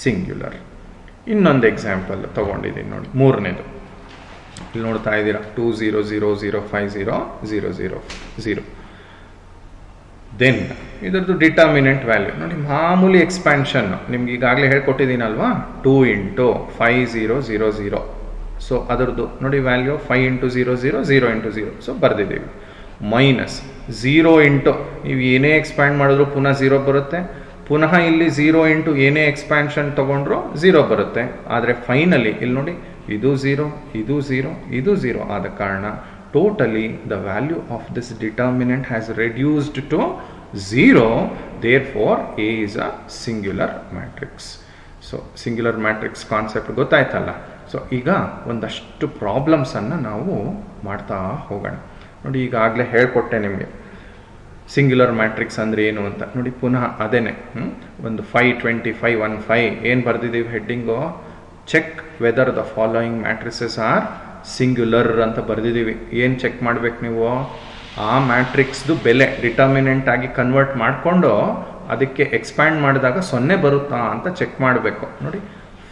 singular. ಇನ್ನೊಂದು ಎಕ್ಸಾಂಪಲ್ ತಗೊಂಡಿದ್ದೀನಿ ನೋಡಿ, ಮೂರನೇದು. ಇಲ್ಲಿ ನೋಡ್ತಾ ಇದ್ದೀರಾ 2 0 0 0 5 0 0 0 0. ದೆನ್ ಇದರದ್ದು ಡಿಟರ್ಮಿನೆಂಟ್ ವ್ಯಾಲ್ಯೂ ನೋಡಿ, ಮಾಮೂಲಿ ಎಕ್ಸ್ಪ್ಯಾನ್ಷನ್ ನಿಮ್ಗೆ ಈಗಾಗಲೇ ಹೇಳ್ಕೊಟ್ಟಿದ್ದೀನಲ್ವಾ, 2 into 5 0 0 0. ಸೊ ಅದರದ್ದು ನೋಡಿ ವ್ಯಾಲ್ಯೂ 5 into 0 0 0 into 0. ಸೊ ಬರೆದಿದ್ದೀವಿ. ಮೈನಸ್ 0 ಇಂಟು ನೀವು ಏನೇ ಎಕ್ಸ್ಪ್ಯಾಂಡ್ ಮಾಡಿದ್ರು ಪುನಃ 0 ಬರುತ್ತೆ. ಪುನಃ ಇಲ್ಲಿ 0 ಇಂಟು ಏನೇ ಎಕ್ಸ್ಪ್ಯಾನ್ಷನ್ ತಗೊಂಡ್ರು 0 ಬರುತ್ತೆ. ಆದರೆ ಫೈನಲಿ ಇಲ್ಲಿ ನೋಡಿ, ಇದು 0, ಇದು 0, ಇದು 0 ಆದ ಕಾರಣ totally the value of this determinant has reduced to 0. therefore A is a singular matrix. So singular matrix concept ಗೊತ್ತಾಯ್ತಲ್ಲ. ಸೊ ಈಗ ಒಂದಷ್ಟು ಪ್ರಾಬ್ಲಮ್ಸನ್ನು ನಾವು ಮಾಡ್ತಾ ಹೋಗೋಣ ನೋಡಿ. ಈಗಾಗಲೇ ಹೇಳ್ಕೊಟ್ಟೆ ನಿಮಗೆ ಸಿಂಗ್ಯುಲರ್ ಮ್ಯಾಟ್ರಿಕ್ಸ್ ಅಂದರೆ ಏನು ಅಂತ ನೋಡಿ. ಪುನಃ ಅದೇನೆ ಒಂದು 5 25 1 5 ಏನು ಬರೆದಿದ್ದೀವಿ heading, check whether the following matrices are singular ಅಂತ ಬರೆದಿದ್ದೀವಿ. ಏನು ಚೆಕ್ ಮಾಡ್ಬೇಕು ನೀವು, ಆ ಮ್ಯಾಟ್ರಿಕ್ಸ್ದು ಬೆಲೆ ಡಿಟರ್ಮಿನೆಂಟ್ ಆಗಿ ಕನ್ವರ್ಟ್ ಮಾಡಿಕೊಂಡು ಅದಕ್ಕೆ ಎಕ್ಸ್ಪ್ಯಾಂಡ್ ಮಾಡಿದಾಗ 0 ಬರುತ್ತಾ ಅಂತ ಚೆಕ್ ಮಾಡಬೇಕು ನೋಡಿ.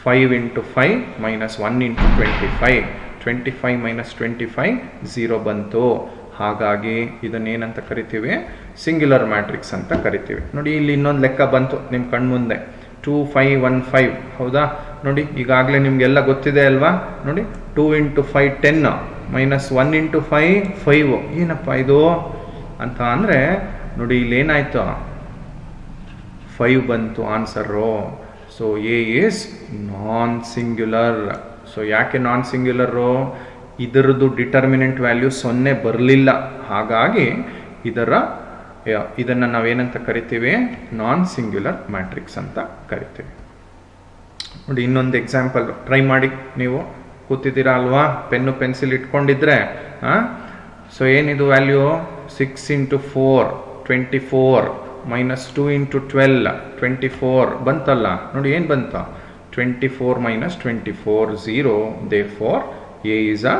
5 into 5 minus 1 into 25, 25 minus 25 0 ಬಂತು. ಹಾಗಾಗಿ ಇದನ್ನೇನಂತ ಕರಿತೀವಿ, ಸಿಂಗ್ಯುಲರ್ ಮ್ಯಾಟ್ರಿಕ್ಸ್ ಅಂತ ಕರಿತೀವಿ ನೋಡಿ. ಇಲ್ಲಿ ಇನ್ನೊಂದು ಲೆಕ್ಕ ಬಂತು ನಿಮ್ಮ ಕಣ್ಮುಂದೆ, 2 5 1 5 ಹೌದಾ ನೋಡಿ. ಈಗಾಗಲೇ ನಿಮಗೆಲ್ಲ ಗೊತ್ತಿದೆ ಅಲ್ವಾ ನೋಡಿ. 2 into 5 10 minus 1 into 5 5. ಏನಪ್ಪ ಇದು ಅಂತ ಅಂದರೆ ನೋಡಿ, ಇಲ್ಲಿ ಏನಾಯ್ತು, 5 ಬಂತು answer. So A is non singular. So ಯಾಕೆ ನಾನ್ ಸಿಂಗ್ಯುಲರು, ಇದರದ್ದು ಡಿಟರ್ಮಿನೆಂಟ್ ವ್ಯಾಲ್ಯೂ 0 ಬರಲಿಲ್ಲ. ಹಾಗಾಗಿ ಇದನ್ನು ನಾವೇನಂತ ಕರಿತೀವಿ, ನಾನ್ ಸಿಂಗ್ಯುಲರ್ ಮ್ಯಾಟ್ರಿಕ್ಸ್ ಅಂತ ಕರಿತೀವಿ ನೋಡಿ. ಇನ್ನೊಂದು ಎಕ್ಸಾಂಪಲ್ ಟ್ರೈ ಮಾಡಿ, ನೀವು ಕೂತಿದ್ದೀರಾ ಅಲ್ವಾ, ಪೆನ್ನು ಪೆನ್ಸಿಲ್ ಇಟ್ಕೊಂಡಿದ್ರೆ. ಸೊ ಏನಿದು ವ್ಯಾಲ್ಯೂ, 6 into 4 24 minus 2 into 12 24 ಬಂತಲ್ಲ ನೋಡಿ. ಏನು ಬಂತ, 24 minus 24 0. therefore A is a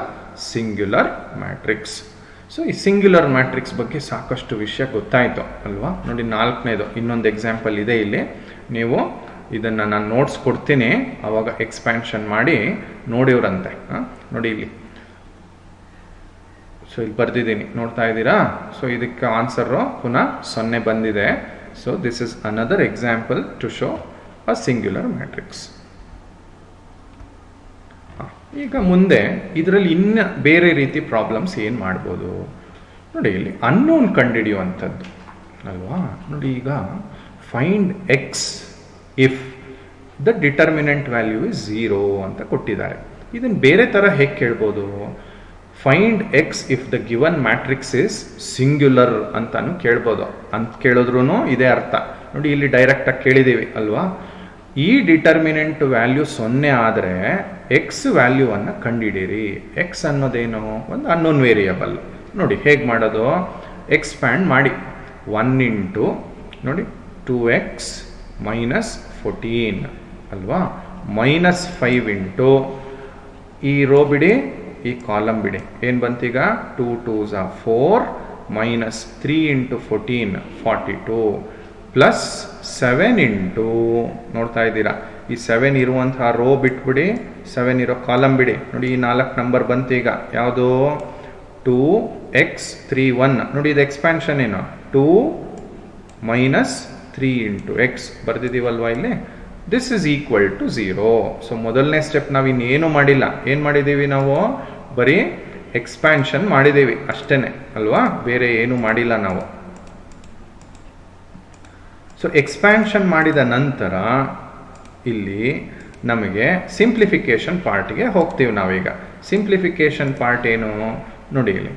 singular matrix. So ಈ ಸಿಂಗ್ಯುಲರ್ ಮ್ಯಾಟ್ರಿಕ್ಸ್ ಬಗ್ಗೆ ಸಾಕಷ್ಟು ವಿಷಯ ಗೊತ್ತಾಯಿತು ಅಲ್ವಾ ನೋಡಿ. 4ನೇದು ಇನ್ನೊಂದು ಎಕ್ಸಾಂಪಲ್ ಇದೆ ಇಲ್ಲಿ. ನೀವು ಇದನ್ನು ನಾನು ನೋಟ್ಸ್ ಕೊಡ್ತೀನಿ, ಆವಾಗ ಎಕ್ಸ್ಪ್ಯಾನ್ಷನ್ ಮಾಡಿ ನೋಡಿವ್ರಂತೆ ನೋಡಿ. ಇಲ್ಲಿ ಸೊ ಇಲ್ಲಿ ಬರ್ದಿದ್ದೀನಿ, ನೋಡ್ತಾ ಇದ್ದೀರಾ. ಸೊ ಇದಕ್ಕೆ ಆನ್ಸರು ಪುನಃ 0 ಬಂದಿದೆ. So this is another example to show a singular matrix. ಈಗ ಮುಂದೆ ಇದರಲ್ಲಿ ಇನ್ನು ಬೇರೆ ರೀತಿ ಪ್ರಾಬ್ಲಮ್ಸ್ ಏನು ಮಾಡ್ಬೋದು ನೋಡಿ. ಇಲ್ಲಿ ಅನ್ನೋನ್ ಕಂಡುಹಿಡಿಯುವಂಥದ್ದು ಅಲ್ವಾ ನೋಡಿ. ಈಗ find X if the determinant value is 0 ಅಂತ ಕೊಟ್ಟಿದ್ದಾರೆ. ಇದನ್ನು ಬೇರೆ ಥರ ಹೇಗೆ ಕೇಳ್ಬೋದು, find X if the given matrix is singular ಅಂತಾನು ಕೇಳ್ಬೋದು. ಅಂತ ಕೇಳಿದ್ರೂ ಇದೇ ಅರ್ಥ ನೋಡಿ. ಇಲ್ಲಿ ಡೈರೆಕ್ಟಾಗಿ ಕೇಳಿದ್ದೀವಿ ಅಲ್ವಾ. ಈ ಡಿಟರ್ಮಿನೆಂಟ್ ವ್ಯಾಲ್ಯೂ 0 ಆದರೆ ಎಕ್ಸ್ ವ್ಯಾಲ್ಯೂವನ್ನು ಕಂಡುಹಿಡೀರಿ. ಎಕ್ಸ್ ಅನ್ನೋದೇನು, ಒಂದು ಅನ್ನೋನ್ ವೇರಿಯಬಲ್ ನೋಡಿ. ಹೇಗೆ ಮಾಡೋದು, ಎಕ್ಸ್ಪ್ಯಾಂಡ್ ಮಾಡಿ 1 into ನೋಡಿ 2x minus 14 ಅಲ್ವಾ, -5 into ಈ ರೋ ಬಿಡಿ, ಈ ಕಾಲಮ್ ಬಿಡಿ. ಏನು ಬಂತೀಗ, 2 2s are 4 minus 3 into 14 42 plus 7 into ನೋಡ್ತಾ ಇದ್ದೀರಾ, ಈ 7 ಇರುವಂತಹ ರೋ ಬಿಟ್ಬಿಡಿ, 7 ಇರೋ ಕಾಲಮ್ ಬಿಡಿ ನೋಡಿ. ಈ 4 ನಂಬರ್ ಬಂತೀಗ, ಯಾವುದು 2x 3 1 ನೋಡಿ. ಇದು ಎಕ್ಸ್ಪ್ಯಾನ್ಷನ್ ಏನು, 2 minus 3 into x ಬರ್ದಿದ್ದೀವಲ್ವಾ ಇಲ್ಲಿ. This is equal to 0. So ಮೊದಲನೇ ಸ್ಟೆಪ್ ನಾವು ಇನ್ನೇನು ಮಾಡಿಲ್ಲ. ಏನು ಮಾಡಿದ್ದೀವಿ ನಾವು, ಬರೀ ಎಕ್ಸ್ಪ್ಯಾನ್ಷನ್ ಮಾಡಿದ್ದೀವಿ ಅಷ್ಟೇ ಅಲ್ವಾ, ಬೇರೆ ಏನು ಮಾಡಿಲ್ಲ ನಾವು. ಸೊ ಎಕ್ಸ್ಪ್ಯಾನ್ಷನ್ ಮಾಡಿದ ನಂತರ ಇಲ್ಲಿ ನಮಗೆ ಸಿಂಪ್ಲಿಫಿಕೇಶನ್ ಪಾರ್ಟ್ಗೆ ಹೋಗ್ತೀವಿ ನಾವೀಗ. ಸಿಂಪ್ಲಿಫಿಕೇಶನ್ ಪಾರ್ಟ್ ಏನು ನೋಡಿ. ಇಲ್ಲಿ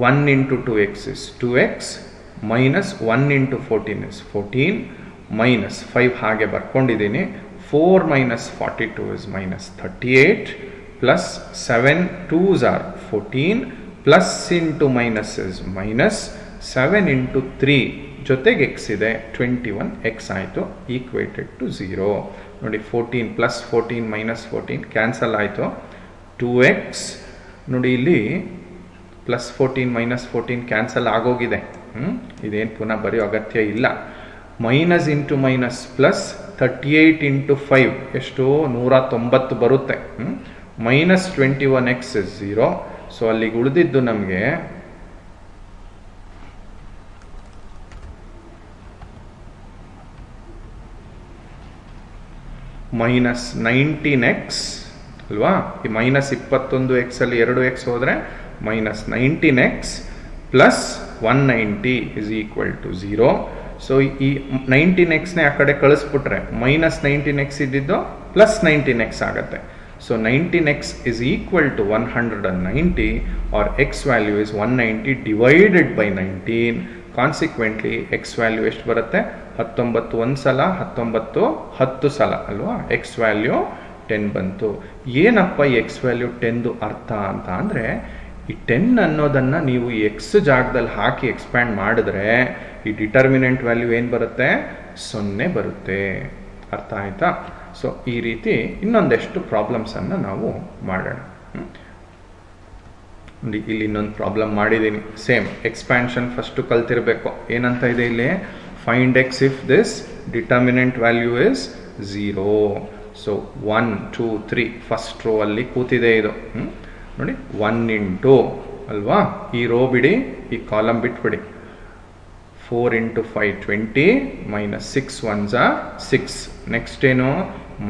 1 into 2x is 2x minus 1 into 14 is 14 minus 5 ಹಾಗೆ ಬರ್ಕೊಂಡಿದ್ದೀನಿ. 4 minus 42 is minus 38 plus 7 2s are 14 plus into minus is minus 7 into 3 ಜೊತೆಗೆ x ಇದೆ 21 x ಆಯಿತು ಈಕ್ವೇಟೆಡ್ ಟು 0 ನೋಡಿ 14 ಪ್ಲಸ್ 14 ಮೈನಸ್ 14 ಕ್ಯಾನ್ಸಲ್ ಆಯಿತು 2x ನೋಡಿ ಇಲ್ಲಿ ಪ್ಲಸ್ 14 ಮೈನಸ್ 14 ಕ್ಯಾನ್ಸಲ್ ಆಗೋಗಿದೆ ಇದೇನು ಪುನಃ ಬರೆಯೋ ಅಗತ್ಯ ಇಲ್ಲ minus into minus plus 38 into 5 ಎಷ್ಟು 190 ಬರುತ್ತೆ ಮೈನಸ್ 21x ಇಸ್ 0 ಸೊ ಅಲ್ಲಿಗೆ ಉಳಿದಿದ್ದು ನಮಗೆ ಮೈನಸ್ 19x ಅಲ್ವಾ ಈ ಮೈನಸ್ 21x ಅಲ್ಲಿ 2x ಹೋದರೆ minus 19x plus 190 is equal to 0 so ಈ 19xನೇ ಆ ಕಡೆ ಕಳಿಸ್ಬಿಟ್ರೆ ಮೈನಸ್ 19x ಇದ್ದಿದ್ದು ಪ್ಲಸ್ 19x ಆಗುತ್ತೆ so 19x is equal to 190 or x value is 190 divided by 19 consequently x value ಎಷ್ಟು ಬರುತ್ತೆ 19 ಒಂದು ಸಲ 19 10 ಸಲ ಅಲ್ವಾ ಎಕ್ಸ್ ವ್ಯಾಲ್ಯೂ 10 ಬಂತು ಏನಪ್ಪ ಈ ಎಕ್ಸ್ ವ್ಯಾಲ್ಯೂ 10 ಅರ್ಥ ಅಂತ ಅಂದರೆ ಈ 10 ಅನ್ನೋದನ್ನು ನೀವು ಈ ಎಕ್ಸ್ ಜಾಗದಲ್ಲಿ ಹಾಕಿ ಎಕ್ಸ್ಪ್ಯಾಂಡ್ ಮಾಡಿದ್ರೆ ಈ ಡಿಟರ್ಮಿನೆಂಟ್ ವ್ಯಾಲ್ಯೂ ಏನು ಬರುತ್ತೆ 0 ಬರುತ್ತೆ ಅರ್ಥ ಆಯ್ತಾ ಸೊ ಈ ರೀತಿ ಇನ್ನೊಂದೆಷ್ಟು ಪ್ರಾಬ್ಲಮ್ಸನ್ನು ನಾವು ಮಾಡೋಣ ಇಲ್ಲಿ ಇನ್ನೊಂದು ಪ್ರಾಬ್ಲಮ್ ಮಾಡಿದ್ದೀನಿ ಸೇಮ್ ಎಕ್ಸ್ಪ್ಯಾನ್ಷನ್ ಫಸ್ಟು ಕಲ್ತಿರಬೇಕು ಏನಂತ ಇದೆ ಇಲ್ಲಿ find X if this determinant value is 0 so 1 2 3 first row ಅಲ್ಲಿ ಕೂತಿದೆ ಇದು ನೋಡಿ 1 ಇಂಟು ಅಲ್ವಾ ಈ ರೋ ಬಿಡಿ ಈ ಕಾಲಮ್ ಬಿಟ್ಬಿಡಿ 4 into 5 20 minus 6 1s are 6 next ಏನು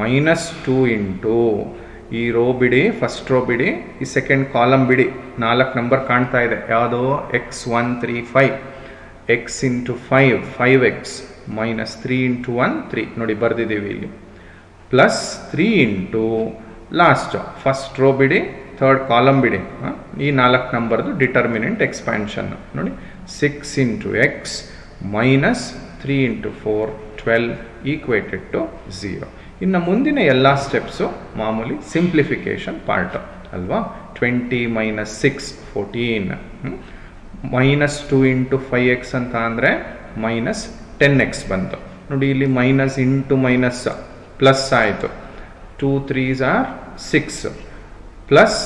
ಮೈನಸ್ 2 ಇಂಟು ಈ ರೋ ಬಿಡಿ ಫಸ್ಟ್ ರೋ ಬಿಡಿ ಈ ಸೆಕೆಂಡ್ ಕಾಲಮ್ ಬಿಡಿ 4 ನಂಬರ್ ಕಾಣ್ತಾ ಇದೆ ಯಾವುದು x135 x into 5 5x minus 3 into 1 3 ನೋಡಿ ಬರ್ದಿದ್ದೀವಿ ಇಲ್ಲಿ plus 3 into last first row ಬಿಡಿ ಥರ್ಡ್ ಕಾಲಮ್ ಬಿಡಿ ಈ 4 ನಂಬರ್ದು ಡಿಟರ್ಮಿನೆಂಟ್ ಎಕ್ಸ್ಪ್ಯಾನ್ಷನ್ ನೋಡಿ 6 into x minus 3 into 4 12 equated to 0 ಇನ್ನು ಮುಂದಿನ ಎಲ್ಲ ಸ್ಟೆಪ್ಸು ಮಾಮೂಲಿ ಸಿಂಪ್ಲಿಫಿಕೇಶನ್ ಪಾರ್ಟ್ ಅಲ್ವಾ 20 ಮೈನಸ್ 6 14 ಮೈನಸ್ 2 ಇಂಟು 5x ಅಂತ ಅಂದರೆ ಮೈನಸ್ 10x ಬಂತು ನೋಡಿ ಇಲ್ಲಿ ಮೈನಸ್ ಇಂಟು ಮೈನಸ್ ಪ್ಲಸ್ ಆಯಿತು 2 3s are 6 plus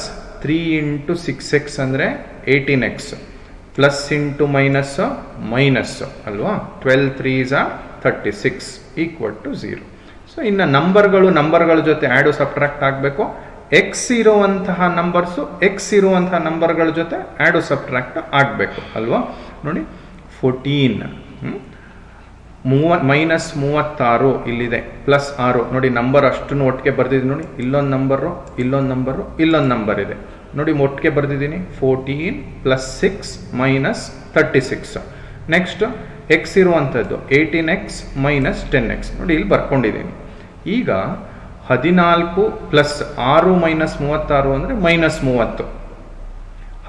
3 into 6x ಅಂದರೆ 18x plus into minus minus ಅಲ್ವಾ 12 3s are 36 equal to 0 so ಇನ್ನು ನಂಬರ್ಗಳ ಜೊತೆ ಆ್ಯಡು ಸಬ್ಟ್ರಾಕ್ಟ್ ಆಗಬೇಕು ಎಕ್ಸ್ ಇರುವಂತಹ ನಂಬರ್ಸು ಎಕ್ಸ್ ಇರುವಂತಹ ನಂಬರ್ಗಳ ಜೊತೆ ಆ್ಯಡು ಸಬ್ಟ್ರಾಕ್ಟ್ ಆಗಬೇಕು ಅಲ್ವಾ ನೋಡಿ 14 ಮೈನಸ್ 36 ಇಲ್ಲಿದೆ ಪ್ಲಸ್ 6 ನೋಡಿ ನಂಬರ್ ಅಷ್ಟನ್ನು ಒಟ್ಟಿಗೆ ಬರ್ದಿದ್ದೀನಿ ನೋಡಿ ಇಲ್ಲೊಂದು ನಂಬರು ಇಲ್ಲೊಂದು ನಂಬರು ಇಲ್ಲೊಂದು ನಂಬರ್ ಇದೆ ನೋಡಿ ಒಟ್ಟಿಗೆ ಬರ್ದಿದ್ದೀನಿ 14 ಪ್ಲಸ್ 6 ಮೈನಸ್ 36 ನೆಕ್ಸ್ಟ್ ಎಕ್ಸ್ ಇರುವಂಥದ್ದು 18x ಮೈನಸ್ 10x ನೋಡಿ ಇಲ್ಲಿ ಬರ್ಕೊಂಡಿದ್ದೀನಿ ಈಗ 14 ಪ್ಲಸ್ 6 ಮೈನಸ್ 36 ಅಂದರೆ ಮೈನಸ್ 30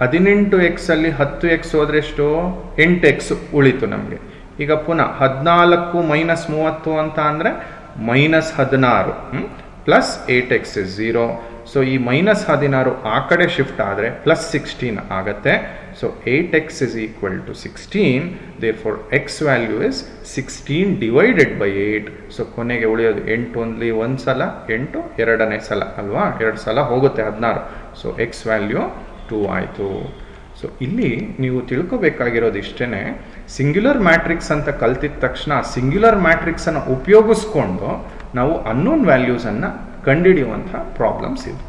18x ಅಲ್ಲಿ 10x ಹೋದ್ರೆ ಎಷ್ಟು 8x ಉಳಿತು ನಮಗೆ ಈಗ ಪುನಃ 14 ಮೈನಸ್ 30 ಅಂತ ಅಂದರೆ minus 16 plus 8x is 0 so ಈ ಮೈನಸ್ 16 ಆ ಕಡೆ ಶಿಫ್ಟ್ ಆದರೆ ಪ್ಲಸ್ 16 ಆಗುತ್ತೆ so 8x is equal to 16 therefore x value is 16 divided by 8 so ಕೊನೆಗೆ ಉಳಿಯೋದು 8 ಒಂದ್ಲಿ ಒಂದು ಸಲ 8 ಎರಡನೇ ಸಲ ಅಲ್ವಾ 2 ಸಲ ಹೋಗುತ್ತೆ 16 ಸೊ ಎಕ್ಸ್ ವ್ಯಾಲ್ಯೂ 2 ಆಯಿತು ಸೊ ಇಲ್ಲಿ ನೀವು ತಿಳ್ಕೊಬೇಕಾಗಿರೋದು ಇಷ್ಟೇ ಸಿಂಗ್ಯುಲರ್ ಮ್ಯಾಟ್ರಿಕ್ಸ್ ಅಂತ ಕಲ್ತಿದ ತಕ್ಷಣ ಸಿಂಗ್ಯುಲರ್ ಮ್ಯಾಟ್ರಿಕ್ಸನ್ನು ಉಪಯೋಗಿಸ್ಕೊಂಡು ನಾವು ಅನ್ನೋನ್ ವ್ಯಾಲ್ಯೂಸನ್ನು ಕಂಡುಹಿಡಿಯುವಂಥ ಪ್ರಾಬ್ಲಮ್ಸ್ ಇದು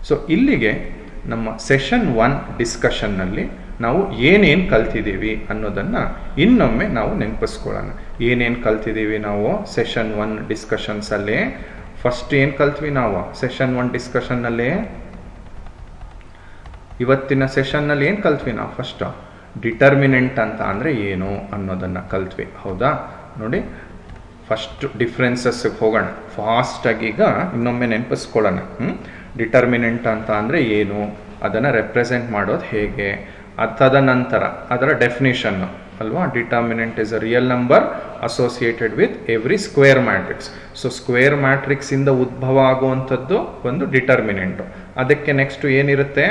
ಸೊ ಇಲ್ಲಿಗೆ ನಮ್ಮ ಸೆಷನ್ 1 ಡಿಸ್ಕಷನ್ನಲ್ಲಿ ನಾವು ಏನೇನು ಕಲ್ತಿದ್ದೀವಿ ಅನ್ನೋದನ್ನು ಇನ್ನೊಮ್ಮೆ ನಾವು ನೆನಪಿಸ್ಕೊಳ್ಳೋಣ ಏನೇನು ಕಲ್ತಿದ್ದೀವಿ ನಾವು ಸೆಷನ್ 1 ಡಿಸ್ಕಷನ್ಸಲ್ಲಿ ಫಸ್ಟ್ ಏನು ಕಲ್ತ್ವಿ ನಾವು ಸೆಷನ್ 1 ಡಿಸ್ಕಷನ್ನಲ್ಲಿ ಇವತ್ತಿನ ಸೆಷನ್ನಲ್ಲಿ ಏನು ಕಲ್ತ್ವಿ ನಾವು ಫಸ್ಟ್ ಡಿಟರ್ಮಿನೆಂಟ್ ಅಂತ ಅಂದರೆ ಏನು ಅನ್ನೋದನ್ನು ಕಲ್ತ್ವಿ ಹೌದಾ ನೋಡಿ ಫಸ್ಟ್ ಡಿಫ್ರೆನ್ಸಸ್ಗೆ ಹೋಗೋಣ ಫಾಸ್ಟಾಗಿ ಈಗ ಇನ್ನೊಮ್ಮೆ ನೆನಪಿಸ್ಕೊಳ್ಳೋಣ ಡಿಟರ್ಮಿನೆಂಟ್ ಅಂತ ಅಂದರೆ ಏನು ಅದನ್ನು ರೆಪ್ರೆಸೆಂಟ್ ಮಾಡೋದು ಹೇಗೆ ತದನಂತರ ಅದರ ಡೆಫಿನಿಷನ್ನು ಅಲ್ವಾ. Determinant is a real number associated with every square matrix. So square matrix ಇಂದ ಉದ್ಭವ ಆಗುವಂಥದ್ದು ಒಂದು ಡಿಟರ್ಮಿನೆಂಟ್. ಅದಕ್ಕೆ ನೆಕ್ಸ್ಟ್ ಏನಿರುತ್ತೆ,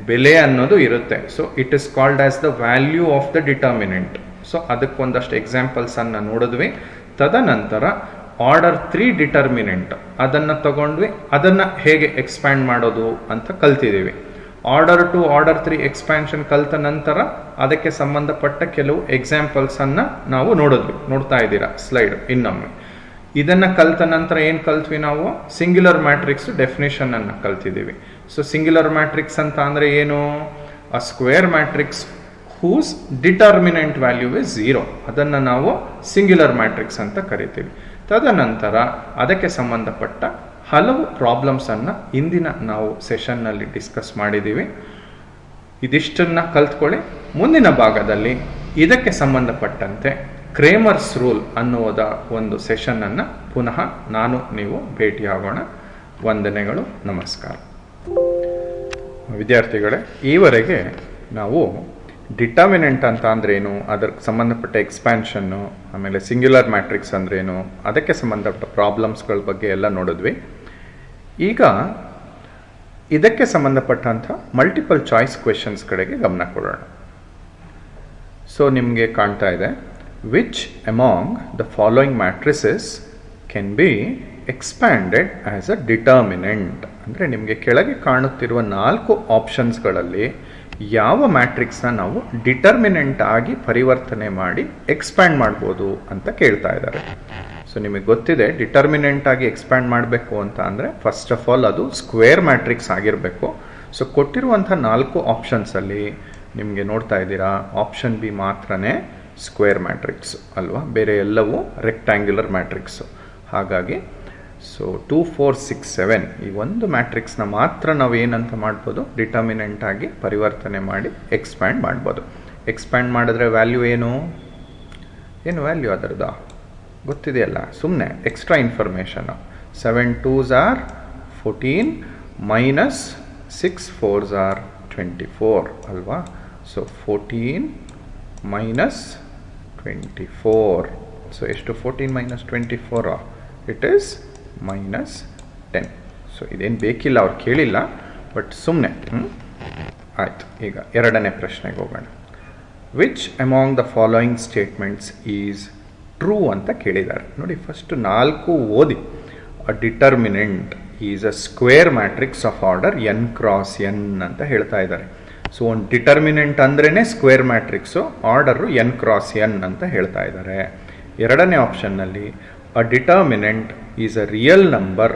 ಬೆಲೆ ಅನ್ನೋದು ಇರುತ್ತೆ. So it is called as the value of the determinant. So ಅದಕ್ಕೊಂದಷ್ಟು ಎಕ್ಸಾಂಪಲ್ಸ್ ಅನ್ನ ನೋಡಿದ್ವಿ. ತದನಂತರ ಆರ್ಡರ್ 3 ಡಿಟರ್ಮಿನೆಂಟ್ ಅದನ್ನು ತಗೊಂಡ್ವಿ, ಅದನ್ನು ಹೇಗೆ ಎಕ್ಸ್ಪ್ಯಾಂಡ್ ಮಾಡೋದು ಅಂತ ಕಲ್ತಿದ್ದೀವಿ. ಆರ್ಡರ್ 2 ಆರ್ಡರ್ 3 ಎಕ್ಸ್ಪ್ಯಾನ್ಷನ್ ಕಲ್ತ ನಂತರ ಅದಕ್ಕೆ ಸಂಬಂಧಪಟ್ಟ ಕೆಲವು ಎಕ್ಸಾಂಪಲ್ಸ್ ಅನ್ನ ನಾವು ನೋಡ್ತಾ ಇದ್ದೀರಾ ಸ್ಲೈಡ್ ಇನ್ನೊಮ್ಮೆ. ಇದನ್ನ ಕಲ್ತ ನಂತರ ಏನು ಕಲ್ತ್ವಿ ನಾವು, ಸಿಂಗ್ಯುಲರ್ ಮ್ಯಾಟ್ರಿಕ್ಸ್ ಡೆಫಿನೇಷನ್ ಅನ್ನ ಕಲ್ತಿದ್ದೀವಿ. ಸೊ ಸಿಂಗ್ಯುಲರ್ ಮ್ಯಾಟ್ರಿಕ್ಸ್ ಅಂತ ಅಂದ್ರೆ ಏನು, a square matrix whose determinant value is 0, ಅದನ್ನ ನಾವು ಸಿಂಗ್ಯುಲರ್ ಮ್ಯಾಟ್ರಿಕ್ಸ್ ಅಂತ ಕರಿತೀವಿ. ತದನಂತರ ಅದಕ್ಕೆ ಸಂಬಂಧಪಟ್ಟ ಹಲವು ಪ್ರಾಬ್ಲಮ್ಸ್ ಅನ್ನ ಇಂದಿನ ನಾವು ಸೆಷನ್ನಲ್ಲಿ ಡಿಸ್ಕಸ್ ಮಾಡಿದ್ದೀವಿ. ಇದಿಷ್ಟನ್ನ ಕಲ್ತ್ಕೊಳ್ಳಿ. ಮುಂದಿನ ಭಾಗದಲ್ಲಿ ಇದಕ್ಕೆ ಸಂಬಂಧಪಟ್ಟಂತೆ ಕ್ರೇಮರ್ಸ್ ರೂಲ್ ಅನ್ನುವುದ ಒಂದು ಸೆಷನ್ ಅನ್ನ ಪುನಃ ನಾನು ನೀವು ಭೇಟಿಯಾಗೋಣ. ವಂದನೆಗಳು, ನಮಸ್ಕಾರ. ವಿದ್ಯಾರ್ಥಿಗಳೇ, ಈವರೆಗೆ ನಾವು ಡಿಟರ್ಮಿನೆಂಟ್ ಅಂತ ಅಂದ್ರೇನು, ಅದಕ್ಕೆ ಸಂಬಂಧಪಟ್ಟ ಎಕ್ಸ್ಪ್ಯಾನ್ಷನ್ನು, ಆಮೇಲೆ ಸಿಂಗ್ಯುಲರ್ ಮ್ಯಾಟ್ರಿಕ್ಸ್ ಅಂದ್ರೇನು, ಅದಕ್ಕೆ ಸಂಬಂಧಪಟ್ಟ ಪ್ರಾಬ್ಲಮ್ಸ್ಗಳ ಬಗ್ಗೆ ಎಲ್ಲ ನೋಡಿದ್ವಿ. ಈಗ ಇದಕ್ಕೆ ಸಂಬಂಧಪಟ್ಟಂಥ ಮಲ್ಟಿಪಲ್ ಚಾಯ್ಸ್ ಕ್ವೆಶನ್ಸ್ ಕಡೆಗೆ ಗಮನ ಕೊಡೋಣ. ಸೊ ನಿಮಗೆ ಕಾಣ್ತಾ ಇದೆ, which among the following matrices can be expanded as a determinant. ಅಂದರೆ ನಿಮಗೆ ಕೆಳಗೆ ಕಾಣುತ್ತಿರುವ 4 ಆಪ್ಷನ್ಸ್ಗಳಲ್ಲಿ ಯಾವ ಮ್ಯಾಟ್ರಿಕ್ಸ್ನ ನಾವು ಡಿಟರ್ಮಿನೆಂಟ್ ಆಗಿ ಪರಿವರ್ತನೆ ಮಾಡಿ ಎಕ್ಸ್ಪ್ಯಾಂಡ್ ಮಾಡ್ಬೋದು ಅಂತ ಕೇಳ್ತಾ ಇದ್ದಾರೆ. ಸೊ ನಿಮಗೆ ಗೊತ್ತಿದೆ, ಡಿಟರ್ಮಿನೆಂಟ್ ಆಗಿ ಎಕ್ಸ್ಪ್ಯಾಂಡ್ ಮಾಡಬೇಕು ಅಂತ ಅಂದರೆ ಫಸ್ಟ್ ಆಫ್ ಆಲ್ ಅದು ಸ್ಕ್ವೇರ್ ಮ್ಯಾಟ್ರಿಕ್ಸ್ ಆಗಿರಬೇಕು. ಸೊ ಕೊಟ್ಟಿರುವಂಥ 4 ಆಪ್ಷನ್ಸಲ್ಲಿ ನಿಮಗೆ ನೋಡ್ತಾ ಇದ್ದೀರಾ, ಆಪ್ಷನ್ ಬಿ ಮಾತ್ರನೇ ಸ್ಕ್ವೇರ್ ಮ್ಯಾಟ್ರಿಕ್ಸ್ ಅಲ್ವಾ, ಬೇರೆ ಎಲ್ಲವೂ ರೆಕ್ಟ್ಯಾಂಗ್ಯುಲರ್ ಮ್ಯಾಟ್ರಿಕ್ಸು. ಹಾಗಾಗಿ ಸೊ 2, 4, 6, 7 ಈ ಒಂದು ಮ್ಯಾಟ್ರಿಕ್ಸ್ನ ಮಾತ್ರ ನಾವು ಏನಂತ ಮಾಡ್ಬೋದು, ಡಿಟರ್ಮಿನೆಂಟ್ ಆಗಿ ಪರಿವರ್ತನೆ ಮಾಡಿ ಎಕ್ಸ್ಪ್ಯಾಂಡ್ ಮಾಡ್ಬೋದು. ಎಕ್ಸ್ಪ್ಯಾಂಡ್ ಮಾಡಿದ್ರೆ ವ್ಯಾಲ್ಯೂ ಏನು ವ್ಯಾಲ್ಯೂ ಅದರದ್ದು ಗೊತ್ತಿದೆಯಲ್ಲ, ಸುಮ್ಮನೆ extra information. 7 2s are 14 minus 6 4s are 24 ಅಲ್ವಾ. ಸೊ 14 ಮೈನಸ್ 24, ಸೊ ಎಷ್ಟು 14 minus 24, it is minus 10. So ಇದೇನು ಬೇಕಿಲ್ಲ, ಅವ್ರು ಕೇಳಿಲ್ಲ, ಬಟ್ ಸುಮ್ಮನೆ ಆಯ್ತು. ಈಗ ಎರಡನೇ ಪ್ರಶ್ನೆಗೆ ಹೋಗೋಣ. Which among the following statements is true ಅಂತ ಕೇಳಿದ್ದಾರೆ. ನೋಡಿ, ಫಸ್ಟ್ 4 ಓದಿ. A determinant is a square matrix of order n cross n ಅಂತ ಹೇಳ್ತಾ ಇದ್ದಾರೆ. ಸೊ ಒಂದು ಡಿಟರ್ಮಿನೆಂಟ್ ಅಂದ್ರೇ square matrix, order n cross n ಅಂತ ಹೇಳ್ತಾ ಇದ್ದಾರೆ. ಎರಡನೇ ಆಪ್ಷನ್ನಲ್ಲಿ a determinant is a real number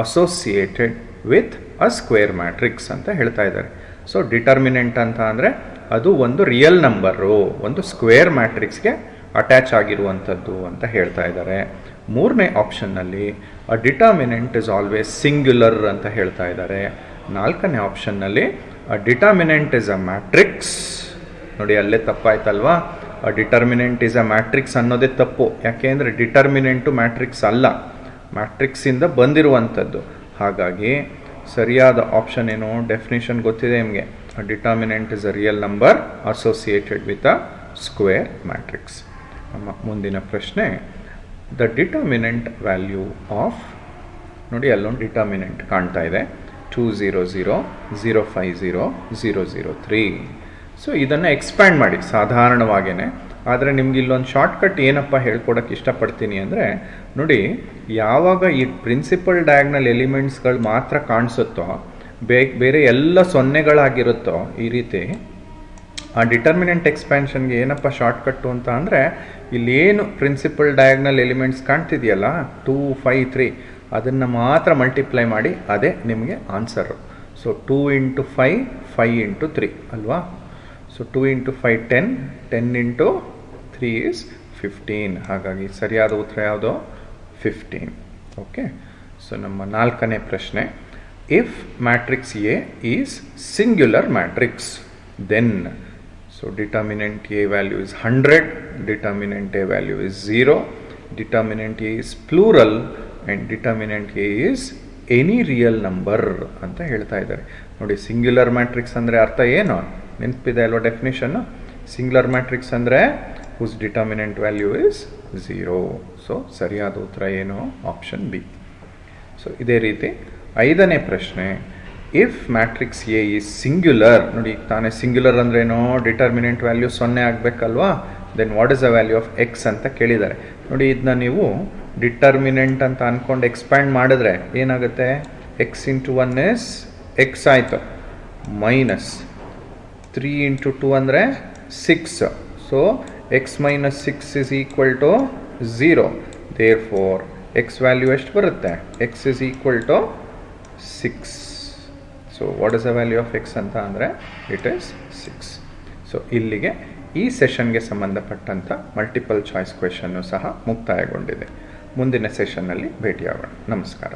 associated with a square matrix ಅಂತ ಹೇಳ್ತಾ ಇದ್ದಾರೆ. ಸೊ ಡಿಟರ್ಮಿನೆಂಟ್ ಅಂತ ಅಂದರೆ ಅದು ಒಂದು ರಿಯಲ್ ನಂಬರು, ಒಂದು ಸ್ಕ್ವೇರ್ ಮ್ಯಾಟ್ರಿಕ್ಸ್ಗೆ ಅಟ್ಯಾಚ್ ಆಗಿರುವಂಥದ್ದು ಅಂತ ಹೇಳ್ತಾ ಇದ್ದಾರೆ. ಮೂರನೇ ಆಪ್ಷನ್ನಲ್ಲಿ a determinant is always singular ಅಂತ ಹೇಳ್ತಾ ಇದ್ದಾರೆ. ನಾಲ್ಕನೇ ಆಪ್ಷನ್ನಲ್ಲಿ a determinant is a matrix. ನೋಡಿ, ಅಲ್ಲೇ ತಪ್ಪಾಯ್ತಲ್ವಾ, ಅ ಡಿಟರ್ಮಿನೆಂಟ್ ಇಸ್ ಅ ಮ್ಯಾಟ್ರಿಕ್ಸ್ ಅನ್ನೋದೇ ತಪ್ಪು. ಯಾಕೆಂದರೆ ಡಿಟರ್ಮಿನೆಂಟು ಮ್ಯಾಟ್ರಿಕ್ಸ್ ಅಲ್ಲ, ಮ್ಯಾಟ್ರಿಕ್ಸಿಂದ ಬಂದಿರುವಂಥದ್ದು. ಹಾಗಾಗಿ ಸರಿಯಾದ ಆಪ್ಷನ್ ಏನು, ಡೆಫಿನೇಷನ್ ಗೊತ್ತಿದೆ ನಿಮಗೆ, a determinant is a real number associated with a square matrix. ನಮ್ಮ ಮುಂದಿನ ಪ್ರಶ್ನೆ, ದ ಡಿಟರ್ಮಿನೆಂಟ್ ವ್ಯಾಲ್ಯೂ ಆಫ್, ನೋಡಿ ಅಲ್ಲೊಂದು ಡಿಟರ್ಮಿನೆಂಟ್ ಕಾಣ್ತಾ ಇದೆ, 200 050 003. ಸೊ ಇದನ್ನು ಎಕ್ಸ್ಪ್ಯಾಂಡ್ ಮಾಡಿ ಸಾಧಾರಣವಾಗೇ. ಆದರೆ ನಿಮ್ಗೆ ಇಲ್ಲೊಂದು ಶಾರ್ಟ್ಕಟ್ ಏನಪ್ಪ ಹೇಳ್ಕೊಡೋಕ್ಕೆ ಇಷ್ಟಪಡ್ತೀನಿ ಅಂದರೆ, ನೋಡಿ ಯಾವಾಗ ಈ ಪ್ರಿನ್ಸಿಪಲ್ ಡಯಾಗ್ನಲ್ ಎಲಿಮೆಂಟ್ಸ್ಗಳು ಮಾತ್ರ ಕಾಣಿಸುತ್ತೋ, ಬೇರೆ ಎಲ್ಲ ಸೊನ್ನೆಗಳಾಗಿರುತ್ತೋ ಈ ರೀತಿ, ಆ ಡಿಟರ್ಮಿನೆಂಟ್ ಎಕ್ಸ್ಪ್ಯಾನ್ಷನ್ಗೆ ಏನಪ್ಪ ಶಾರ್ಟ್ಕಟ್ಟು ಅಂತ ಅಂದರೆ, ಇಲ್ಲೇನು ಪ್ರಿನ್ಸಿಪಲ್ ಡಯಾಗ್ನಲ್ ಎಲಿಮೆಂಟ್ಸ್ ಕಾಣ್ತಿದೆಯಲ್ಲ 2 5 3, ಅದನ್ನು ಮಾತ್ರ ಮಲ್ಟಿಪ್ಲೈ ಮಾಡಿ, ಅದೇ ನಿಮಗೆ ಆನ್ಸರು. ಸೊ 2 × 5 5 × 3 ಅಲ್ವಾ. So 2 × 5 10, 10 × 3 is 15. ಹಾಗಾಗಿ ಸರಿಯಾದ ಉತ್ತರ ಯಾವುದು, 15. ಓಕೆ. ಸೊ ನಮ್ಮ ನಾಲ್ಕನೇ ಪ್ರಶ್ನೆ, if matrix A is singular matrix then, so determinant A value is 100, determinant A value is 0, determinant A is plural and determinant A is any real number ಅಂತ ಹೇಳ್ತಾ ಇದ್ದಾರೆ. ನೋಡಿ, ಸಿಂಗ್ಯುಲರ್ ಮ್ಯಾಟ್ರಿಕ್ಸ್ ಅಂದರೆ ಅರ್ಥ ಏನು ನೆನಪಿದೆ ಅಲ್ವಾ ಡೆಫಿನೇಷನ್ನು? ಸಿಂಗ್ಯುಲರ್ ಮ್ಯಾಟ್ರಿಕ್ಸ್ ಅಂದರೆ whose determinant value is 0. So ಸರಿಯಾದ ಉತ್ತರ ಏನು? Option B. ಸೊ ಇದೇ ರೀತಿ 5ನೇ ಪ್ರಶ್ನೆ, if matrix A is singular, ನೋಡಿ ತಾನೇ ಸಿಂಗ್ಯುಲರ್ ಅಂದ್ರೇನೋ ಡಿಟರ್ಮಿನೆಂಟ್ ವ್ಯಾಲ್ಯೂ 0 ಆಗಬೇಕಲ್ವಾ, then what is the value of x ಅಂತ ಕೇಳಿದ್ದಾರೆ. ನೋಡಿ ಇದನ್ನ ನೀವು ಡಿಟರ್ಮಿನೆಂಟ್ ಅಂತ ಅಂದ್ಕೊಂಡು ಎಕ್ಸ್ಪ್ಯಾಂಡ್ ಮಾಡಿದ್ರೆ ಏನಾಗುತ್ತೆ? ಎಕ್ಸ್ ಇಂಟು 1 ಇಸ್ ಎಕ್ಸ್ ಆಯಿತು, ಮೈನಸ್ 3 ಇಂಟು 2 ಅಂದರೆ 6. So x minus 6 is equal to 0. Therefore x value ಎಷ್ಟು ಬರುತ್ತೆ? X is equal to 6. So what is the value of x ಅಂತ ಅಂದರೆ ಇಟ್ ಈಸ್ 6. ಸೊ ಇಲ್ಲಿಗೆ ಈ ಸೆಷನ್ಗೆ ಸಂಬಂಧಪಟ್ಟಂಥ ಮಲ್ಟಿಪಲ್ ಚಾಯ್ಸ್ ಕ್ವೆಶನ್ನು ಸಹ ಮುಕ್ತಾಯಗೊಂಡಿದೆ. ಮುಂದಿನ ಸೆಷನ್ನಲ್ಲಿ ಭೇಟಿಯಾಗೋಣ. ನಮಸ್ಕಾರ.